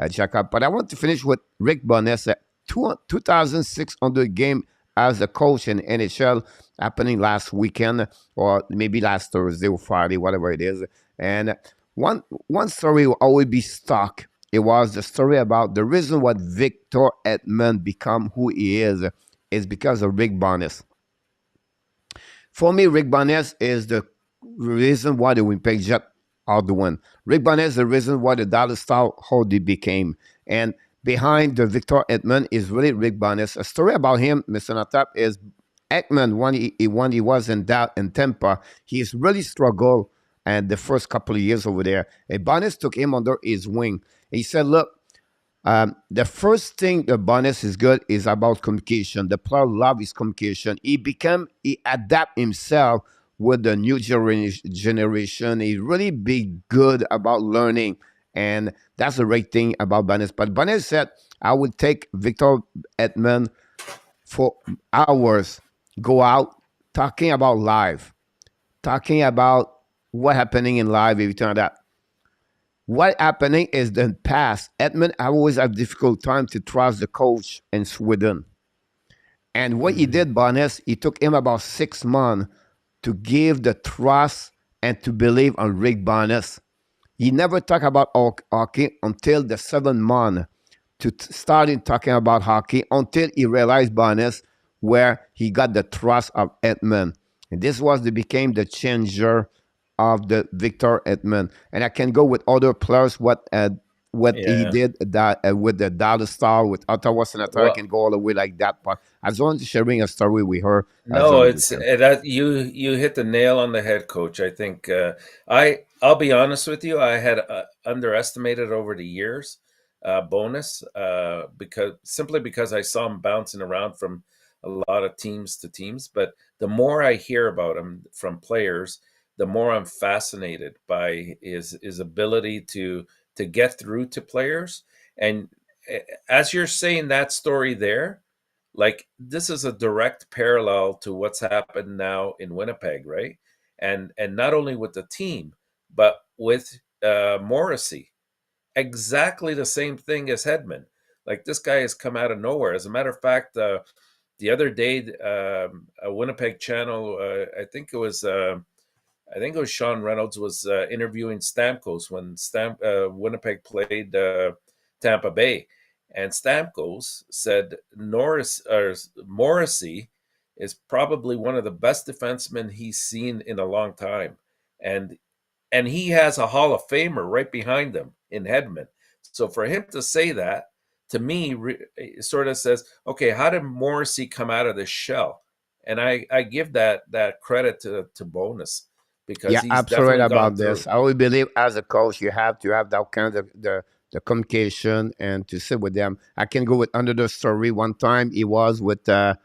Jacob. But I want to finish with Rick Bonnes. 2,600 game as a coach in NHL happening last weekend or maybe last Thursday or Friday, whatever it is. And one story will always be stuck. It was the story about the reason why Victor Edmond become who he is because of Rick Bonnes. For me, Rick Bonnes is the reason why the Winnipeg Jets are the one. Rick Bonnes is the reason why the Dallas Stars how they became. And behind the Victor Edmond is really Rick Bonnes. A story about him, Mr. ENORTAP, is Ekman when he was in Tampa, he's really struggled and the first couple of years over there. And Bonnes took him under his wing. He said, look, the first thing that Bonnes is good is about communication. The player love his communication. He adapt himself with the new generation. He really be good about learning. And that's the right thing about Bonnes. But Bonnes said, I would take Victor Edmond for hours, go out talking about life, talking about what happening in life, everything like that. What happening is the past. Edmund always have difficult time to trust the coach in Sweden. And what he did, Bonnes, he took him about 6 months to give the trust and to believe on Rick Bonnes. He never talked about hockey until the 7th month to starting talking about hockey until he realized Bonnes where he got the trust of Edmund. And this became the changer of the Victor Edmond. And I can go with other players what what he Yeah. did that with the Dallas Star with Ottawa Senator. I Well, can go all the way like that. But I just wanted to sharing a story with her as no, on the it's weekend. that you hit the nail on the head, Coach. I think I'll be honest with you. I had underestimated over the years bonus because I saw him bouncing around from a lot of teams to teams. But the more I hear about him from players, the more I'm fascinated by his ability to get through to players. And as you're saying that story there, like this is a direct parallel to what's happened now in Winnipeg, right? And not only with the team, but with Morrissey, exactly the same thing as Hedman. Like this guy has come out of nowhere. As a matter of fact, the other day, a Winnipeg channel, I think it was Sean Reynolds was interviewing Stamkos when Winnipeg played Tampa Bay, and Stamkos said Morrissey is probably one of the best defensemen he's seen in a long time, and and he has a Hall of Famer right behind him in Hedman. So for him to say that to me it sort of says, okay, how did Morrissey come out of this shell? And I give that credit to Bonus because Yeah, he's absolutely definitely right gone about through. this. I always believe as a coach, you have to have that kind of the communication and to sit with them. I can go with another story. One time, he was with I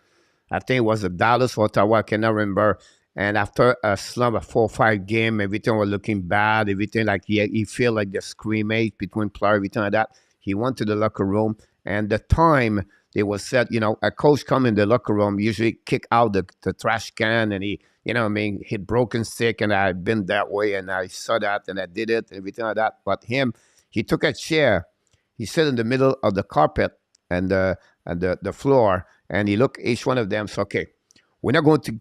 think it was a Dallas or Ottawa, I cannot remember. And after a slump, a 4-5 game, everything was looking bad. Everything like he feel like the scrimmage between players, everything like that. He went to the locker room, and the time they was said, a coach come in the locker room, usually kick out the trash can, and he, I mean, hit broken stick, and I've been that way, and I saw that, and I did it, everything like that. But him, he took a chair, he sat in the middle of the carpet and the floor, and he looked each one of them. So, okay, we're not going to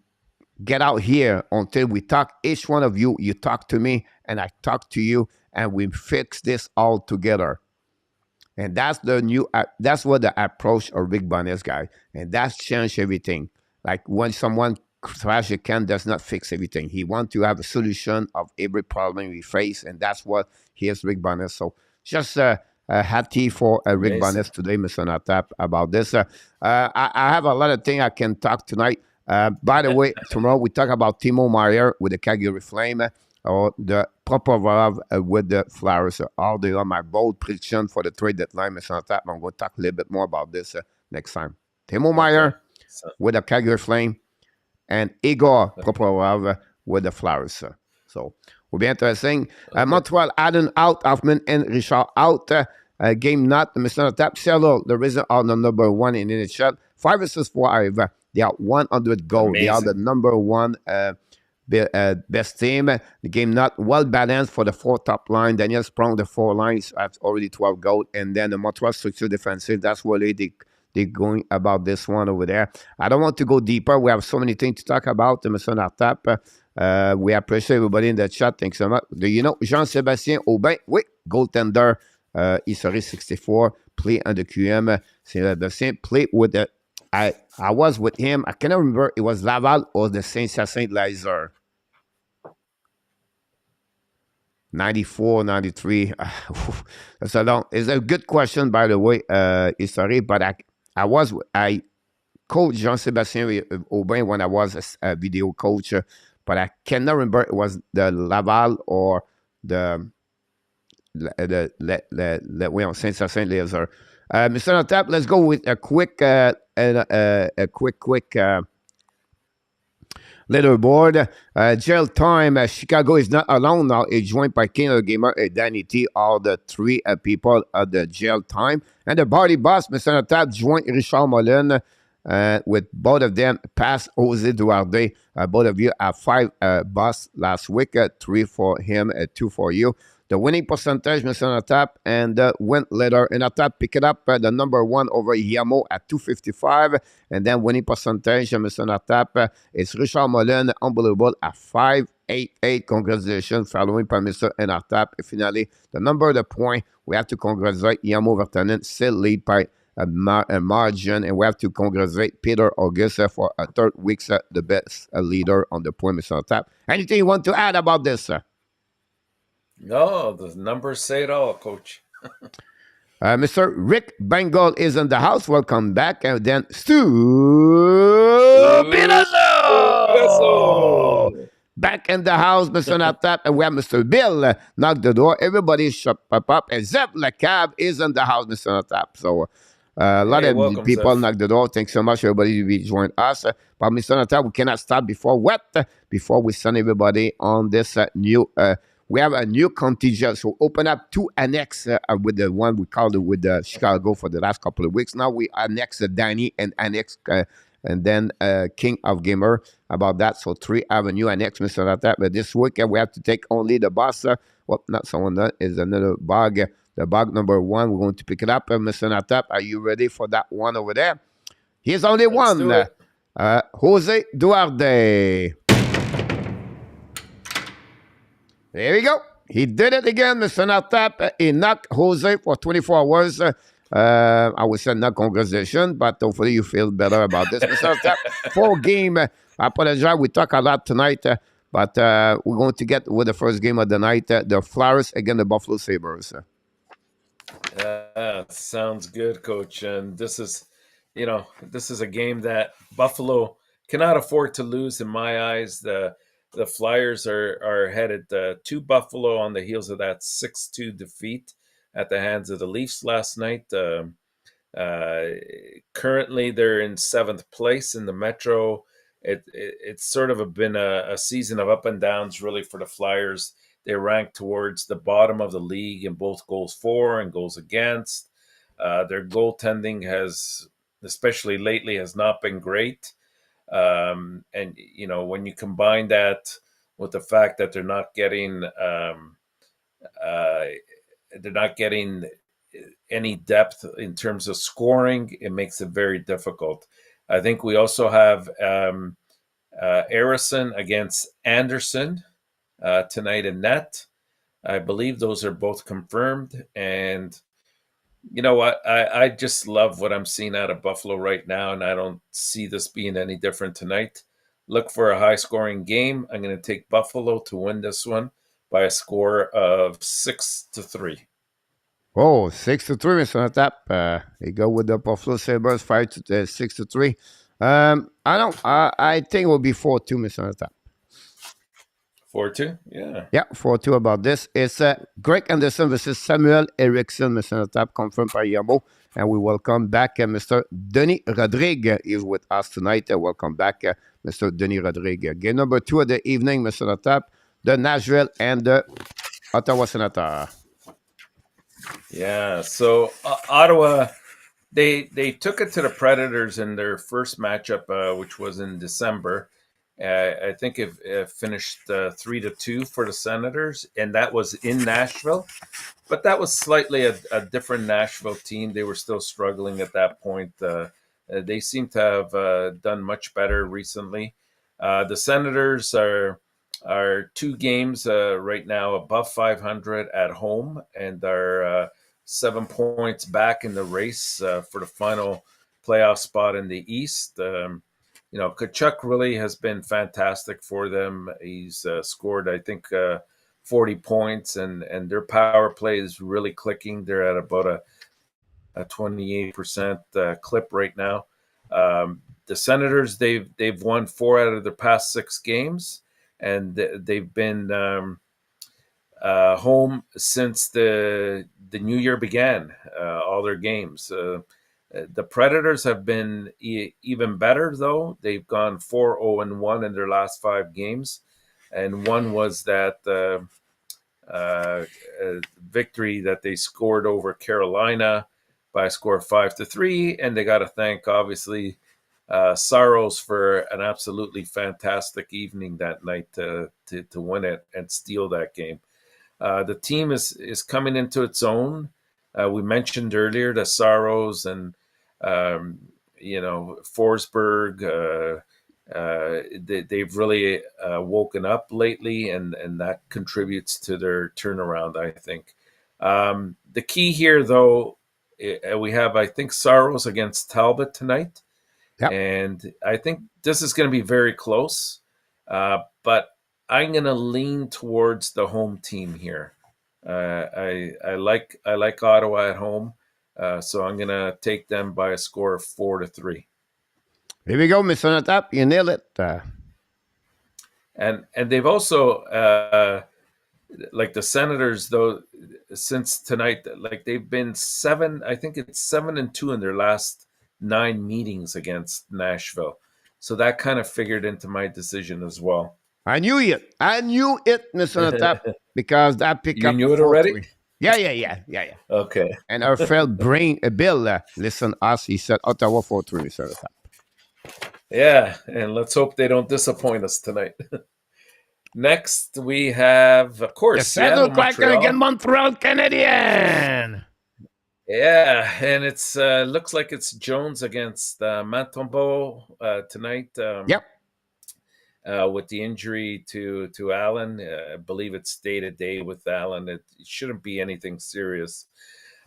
get out here until we talk. Each one of you, you talk to me, and I talk to you, and we fix this all together. And that's the new. That's what the approach of Rick Barnes guy, and that's changed everything. Like when someone trash a can does not fix everything. He wants to have a solution of every problem we face, and that's what he is, Rick Barnes. So just happy for Rick Amazing. Barnes today, Mr. Natap, about this. I have a lot of things I can talk tonight. By the way, tomorrow we talk about Timo Meyer with the Calgary Flame or the Provorov with the Flyers. All they are my bold prediction for the trade deadline, Mr. Natap. I'm going to talk a little bit more about this next time. Timo Okay. Meyer So with the Calgary Flame and Igor Provorov with the Flyers. So will be interesting. okay. Montreal, Adam out, Hoffman and Richard out. Game not, Mr. Tap. Seattle, the reason are the number one in the NHL. 5 versus 5. They are 100 goals. They are the Amazing. number one best team. The game not well balanced for the 4 top line. Daniel Sprong, the 4 lines, have already 12 goals. And then the Montreal structure defensive, that's where they're going about this one over there. I don't want to go deeper. We have so many things to talk about, Mr. Nartap. We appreciate everybody in the chat. Thanks so much. Do you know Jean-Sébastien Aubin? Oui, goaltender. History 64. Play on the QM. Sébastien play with the. I was with him. I cannot remember. It was Laval or the Saint Lazare. 94, 93. That's a long. It's a good question, by the way, history. But I coached Jean-Sébastien Aubin when I was a video coach, but I cannot remember it was the Laval or the way on Saint Lazare. Mr. Natap, let's go with a quick leaderboard. Jail time. Chicago is not alone now. It's joined by King of the Gamer and Danny T. All the 3 people at the jail time. And the party boss, Mr. Natap, joined Richard Molin. With both of them past Jose Duarte. Both of you have 5 boss last week. 3 for him, 2 for you. The winning percentage, Mr. Natap, and the win leader. And Natap pick it up the number 1 over Yamo at 255. And then winning percentage, Mr. Natap, it's Richard Molin, unbelievable, at 588. Congratulations, following by Mr. Natap. Finally, the number of the point, we have to congratulate Yamo Vertanen, still lead by a margin, and we have to congratulate Peter August for a 3rd week, the best leader on the point, Mr. Natap. Anything you want to add about this, sir? No, the numbers say it all, Coach. Mr. Rick Bengal is in the house. Welcome back. And then Stu Pinazo Eso. back in the house, Mr. Nap Tap. And we have Mr. Bill knock the door. Everybody shut up. And Zep Lacab is in the house, Mr. Nap Tap. So a lot Hey, of welcome, people Zeph. knock the door. Thanks so much, everybody, to join us. But Mr. Nap Tap, we cannot stop before what? Before we send everybody on this new we have a new contingent. So open up two annex with the one we called it with the Chicago for the last couple of weeks. Now we annex DANY and annex and then King of Gamer about that. So 3 Avenue annex, Mr. Nata. But this week we have to take only the boss. Well, not someone that is another bug. The bug number 1. We're going to pick it up. Mr. Nata, are you ready for that one over there? Here's only Let's one. do it. Jose Duarte. There we go. He did it again, Mr. Natap. He knocked Jose for 24 hours. I would say not congratulations, but hopefully you feel better about this, Mr. Natap. 4-game. I apologize. We talk a lot tonight, but we're going to get with the first game of the night, the Flyers against the Buffalo Sabres. Sounds good, Coach. And this is, this is a game that Buffalo cannot afford to lose in my eyes. The Flyers are headed to Buffalo on the heels of that 6-2 defeat at the hands of the Leafs last night. Currently, they're in 7th place in the Metro. It's sort of been a season of up and downs, really, for the Flyers. They rank towards the bottom of the league in both goals for and goals against. Their goaltending has, especially lately, has not been great. And when you combine that with the fact that they're not getting any depth in terms of scoring, it makes it very difficult. I think we also have Arison against Anderson tonight in net. I believe those are both confirmed. And you know what? I just love what I'm seeing out of Buffalo right now, and I don't see this being any different tonight. Look for a high-scoring game. I'm going to take Buffalo to win this one by a score of 6-3. Oh, 6-3, Mr. Natap. They go with the Buffalo Sabres, 6-3. I think it will be 4-2, Mr. Natap. 4-2? Yeah. Yeah, 4-2 about this. It's Greg Anderson versus Samuel Eriksson, Mr. Natap, confirmed by Yamo. And we welcome back Mr. Denis Rodrigue is with us tonight. Welcome back, Mr. Denis Rodrigue. Game number 2 of the evening, Mr. Natap, the Nashville and the Ottawa Senator. Yeah, so Ottawa, they took it to the Predators in their first matchup, which was in December. I think it finished 3-2 for the Senators, and that was in Nashville. But that was slightly a different Nashville team. They were still struggling at that point. They seem to have done much better recently. The Senators are 2 games right now above 500 at home, and are 7 points back in the race for the final playoff spot in the East. Kachuk really has been fantastic for them. He's scored, I think, 40 points, and their power play is really clicking. They're at about a 28% clip right now. The Senators, they've won 4 out of their past 6 games, and they've been home since the new year began. All their games. The Predators have been even better, though. They've gone 4-0-1 in their last 5 games, and one was that victory that they scored over Carolina by a score of 5-3, and they got to thank, obviously, Saros for an absolutely fantastic evening that night to win it and steal that game. The team is coming into its own. We mentioned earlier the Saros and Forsberg. They've really woken up lately, and that contributes to their turnaround, I think. The key here, though, we have, I think, Saros against Talbot tonight. Yep. And I think this is going to be very close. But I'm going to lean towards the home team here. I like Ottawa at home, so I'm gonna take them by a score of 4-3. Here we go, Mr. Natap. You nail it. And they've also like the Senators, though, since tonight, like they've been I think it's 7-2 in their last 9 meetings against Nashville. So that kind of figured into my decision as well. I knew it. I knew it, Mr. Natap, because that pick You up knew it already? 4-3. Yeah. Okay. And our friend Bill, listen us. He said Ottawa 4-3, Mr. Natap. Yeah, and let's hope they don't disappoint us tonight. Next, we have, of The course, Seattle, Seattle Kraken against Montreal. Montreal Canadiens. Yeah, and it's looks like it's Jones against Matombo tonight. Yep. With the injury to Allen, I believe it's day to day with Allen. It shouldn't be anything serious.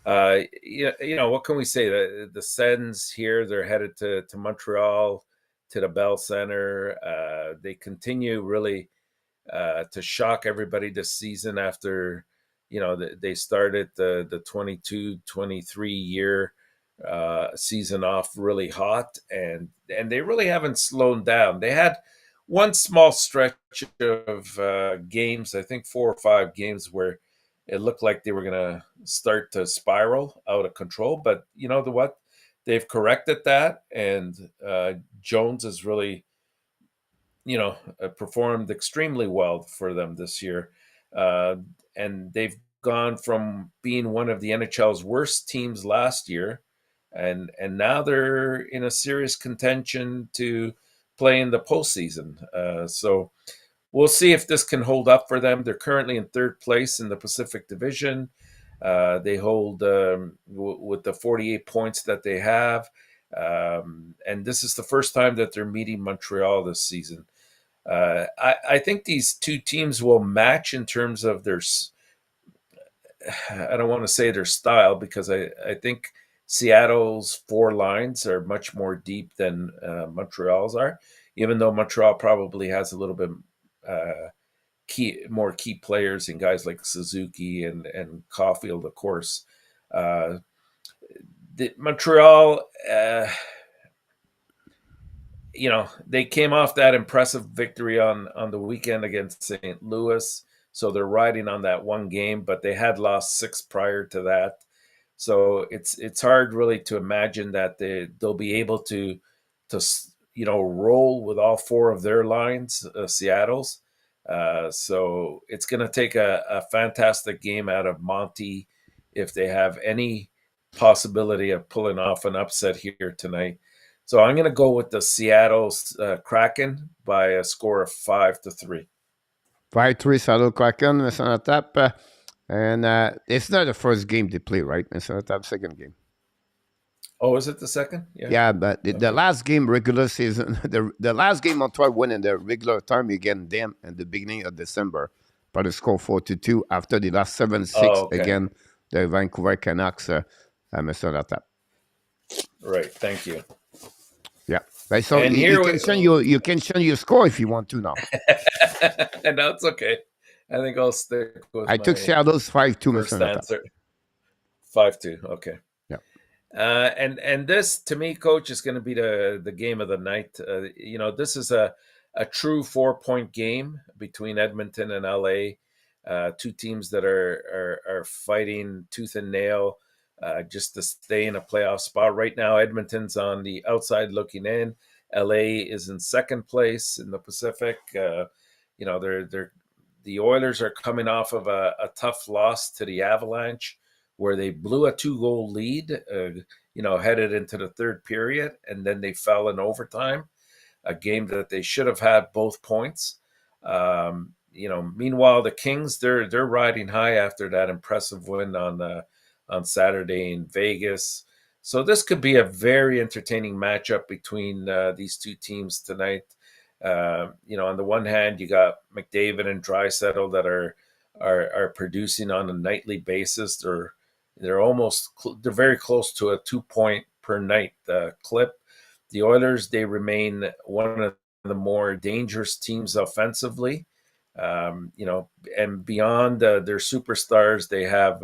What can we say? The Sens here, they're headed to Montreal, to the Bell Center. They continue really to shock everybody this season after, they started the 22-23 year season off really hot, and they really haven't slowed down. They had one small stretch of games, I think 4 or 5 games, where it looked like they were going to start to spiral out of control. But you know what? They've corrected that, and Jones has really, performed extremely well for them this year. Uh, and they've gone from being one of the NHL's worst teams last year, and now they're in a serious contention to play in the postseason. So we'll see if this can hold up for them. They're currently in 3rd place in the Pacific Division. They hold with the 48 points that they have. And this is the first time that they're meeting Montreal this season. I think these two teams will match in terms of their, I don't want to say their style, because I think Seattle's 4 lines are much more deep than Montreal's are, even though Montreal probably has a little bit more key players in guys like Suzuki and Caulfield, of course. Montreal, they came off that impressive victory on the weekend against St. Louis, so they're riding on that one game, but they had lost 6 prior to that. So it's hard really to imagine that they'll be able to roll with all 4 of their lines, Seattle's. So it's going to take a fantastic game out of Monty if they have any possibility of pulling off an upset here tonight. So I'm going to go with the Seattle Kraken by a score of 5-3. 5-3 Seattle Kraken, Mr. Natap. And it's not the first game they play, right, Mr. Natap? Second game. Oh, is it the second? Yeah, but the last game, regular season, the last game Montreal won in the regular time against them in the beginning of December by the score 4-2 after the last 7-6 again, the Vancouver Canucks, Mr. Natap. Right, thank you. Yeah. Right, so And you can send your score if you want to now. And that's okay. I think I'll stick with I took Seattle's 5-2, first Mr. Natap. answer. 5-2, okay. Yeah. And this, to me, Coach, is going to be the game of the night. This is a true 4-point game between Edmonton and LA. 2 teams that are fighting tooth and nail just to stay in a playoff spot. Right now, Edmonton's on the outside looking in. LA is in 2nd place in the Pacific. The Oilers are coming off of a tough loss to the Avalanche, where they blew a 2-goal lead, headed into the 3rd period, and then they fell in overtime, a game that they should have had both points. Meanwhile, the Kings, they're riding high after that impressive win on Saturday in Vegas. So this could be a very entertaining matchup between these 2 teams tonight. On the one hand, you got McDavid and Draisaitl that are producing on a nightly basis. They're very close to a 2-point per night clip. The Oilers, they remain one of the more dangerous teams offensively. You know, and beyond their superstars, they have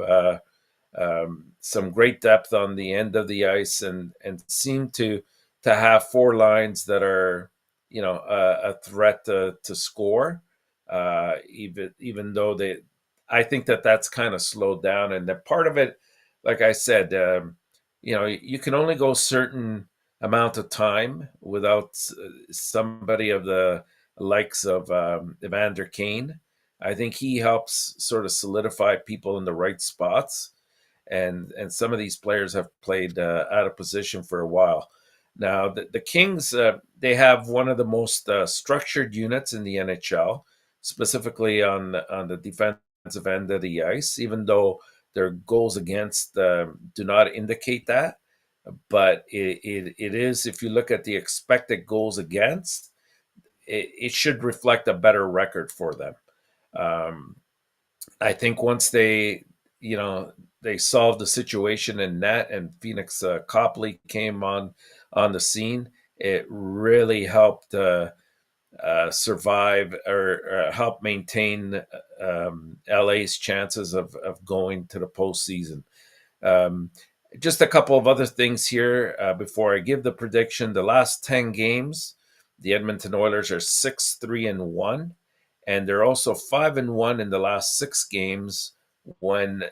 some great depth on the end of the ice, and seem to have four lines that are, you know, a threat to score. Even though I think that's kind of slowed down, and that part of it, like I said, you know, you can only go certain amount of time without somebody of the likes of Evander Kane. I think he helps sort of solidify people in the right spots, and some of these players have played out of position for a while. Now, the Kings, they have one of the most structured units in the NHL, specifically on the defensive end of the ice, even though their goals against do not indicate that. But it is, if you look at the expected goals against, it should reflect a better record for them. Um, I think once they, you know, they solved the situation in net, and Phoenix Copley came on the scene, it really helped survive, or help maintain LA's chances of going to the postseason. Um, just a couple of other things here before I give the prediction. The last 10 games, the Edmonton Oilers are 6-3-1, and they're also 5-1 in the last 6 games when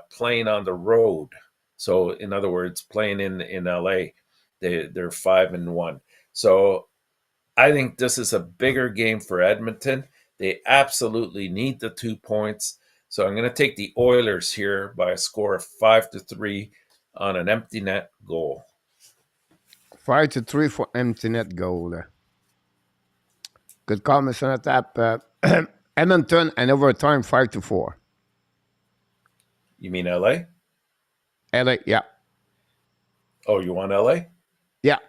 playing on the road. So, in other words, playing in LA, they're 5-1. So, I think this is a bigger game for Edmonton. They absolutely need the 2 points. So I'm going to take the Oilers here by a score of 5-3 on an empty net goal. 5-3 for empty net goal. Good call, Mr. Tap. Edmonton and overtime 5-4. You mean LA? LA, yeah. Oh, you want LA? Yeah.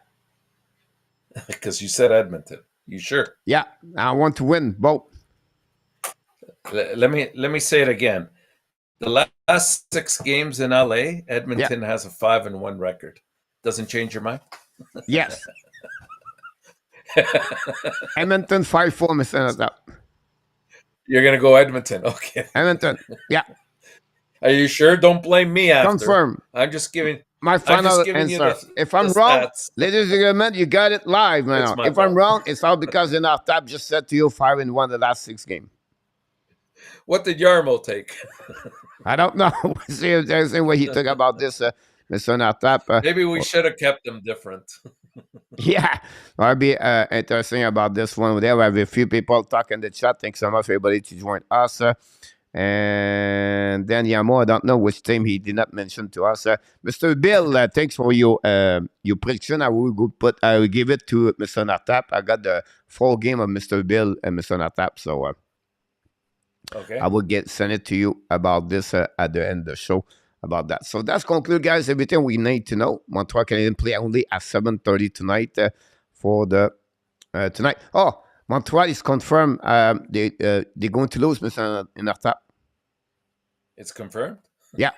Because you said Edmonton. You sure? Yeah. I want to win both. Let me say it again. The last 6 games in LA, Edmonton has a 5-1 record. Doesn't change your mind? Yes. Edmonton 5-4, Mr. Tap. You're going to go Edmonton. Okay. Edmonton, yeah. Are you sure? Don't blame me after. Confirm. I'm just giving my final answer. If I'm wrong, ladies and gentlemen, you got it live now. If I'm wrong, it's all because ENORTAP just said to you 5-1 the last 6 games. What did Yarmo take? I don't know. See if there's any way he took about this, Mr. ENORTAP. Maybe we should have kept them different. Yeah, that'd be interesting about this one. There we have a few people talking in the chat. Thanks so much for everybody to join us. And then Yamo, I don't know which team he did not mention to us. Mr. Bill, thanks for your prediction. I will give it to Mr. ENORTAP. I got the full game of Mr. Bill and Mr. ENORTAP, so okay. I will send it to you about this at the end of the show about that. So that's conclude, guys. Everything we need to know. Montreal Canadiens play only at 7:30 tonight for the tonight. Oh, Montreal is confirmed. They're going to lose, Mr. ENORTAP. It's confirmed? Yeah.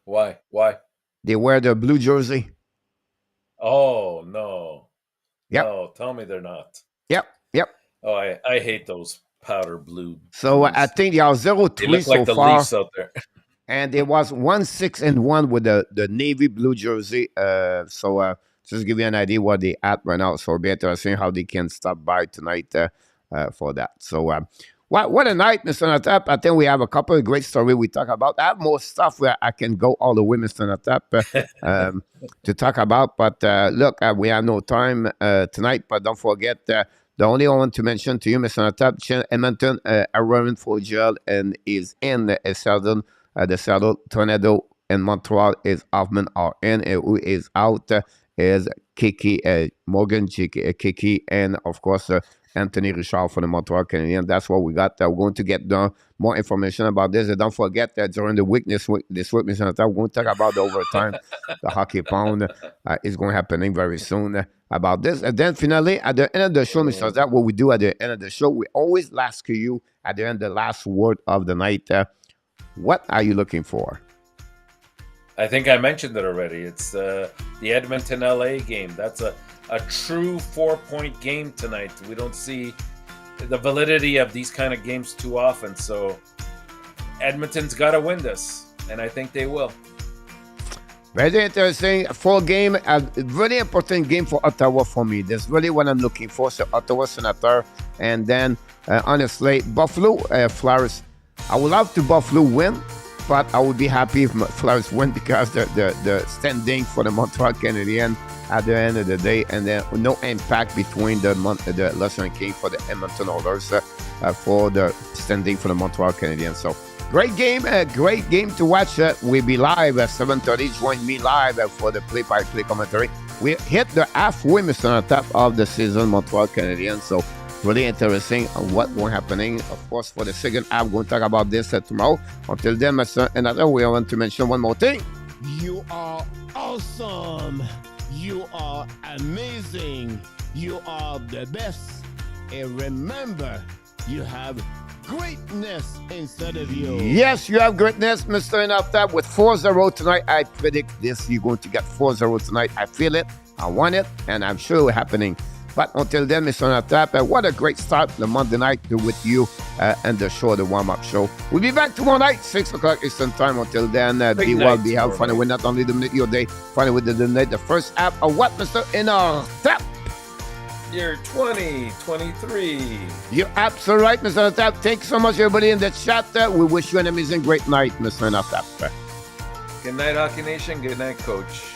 Why? Why? They wear the blue jersey. Oh, no. Yep. No, tell me they're not. Yep. Oh, I hate those powder blue. So I think they are 0-3 so like the far. Leafs out there. And there was 1-6-1 with the navy blue jersey. So just give you an idea what they at right now. So it'll be interesting how they can stop by tonight for that. So what a night, Mr. ENORTAP. I think we have a couple of great stories we talk about. I have more stuff where I can go all the way, Mr. ENORTAP, to talk about. But look, we have no time tonight. But don't forget, the only one I want to mention to you, Mr. ENORTAP, Edmonton, Aaron Fogel, and is in the Seldon. The Seattle Tornado in Montreal is Hoffman RN. Who is out is Kiki, Morgan Kiki, and of course Anthony Richard for the Montreal Canadiens. That's what we got. We're going to get more information about this. And don't forget that during the week, this week, Mr. ENORTAP, we're going to talk about the overtime. The hockey pound is going to happen very soon about this. And then finally, at the end of the show, Mr. ENORTAP, what we do at the end of the show, we always ask you at the end the last word of the night. What are you looking for? I think I mentioned it already. It's the Edmonton LA game. That's a true 4-point game tonight. We don't see the validity of these kind of games too often. So Edmonton's got to win this, and I think they will. Very interesting. Full game, a really important game for Ottawa for me. That's really what I'm looking for. So Ottawa Senator, and then honestly, Buffalo Flyers. I would love to Buffalo win, but I would be happy if Flyers win because the standing for the Montreal Canadiens at the end of the day, and then no impact between the Lucien King for the Edmonton Oilers for the standing for the Montreal Canadiens. So great game to watch. We'll be live at 7:30. Join me live for the play-by-play commentary. We hit the halfway, Mr. ENORTAP, of the season, Montreal Canadiens. So really interesting what will happening. Of course, for the second half, we're going to talk about this tomorrow. Until then, Mr. ENORTAP, we want to mention one more thing. You are awesome. You are amazing. You are the best. And remember, you have greatness inside of you. Yes, you have greatness, Mr. ENORTAP. With 4-0 tonight, I predict this. You're going to get 4-0 tonight. I feel it. I want it. And I'm sure it's happening. But until then, Mr. ENORTAP, what a great start the Monday night with you and the show, the warm-up show. We'll be back tomorrow night, 6 o'clock Eastern Time. Until then, be well, be healthy. Find a way not only dominate your day, find a way to dominate the first half of what, Mr. ENORTAP? Year 2023. You're absolutely right, Mr. ENORTAP. Thanks so much, everybody in the chat. We wish you an amazing, great night, Mr. ENORTAP. Good night, Hockey Nation. Good night, Coach.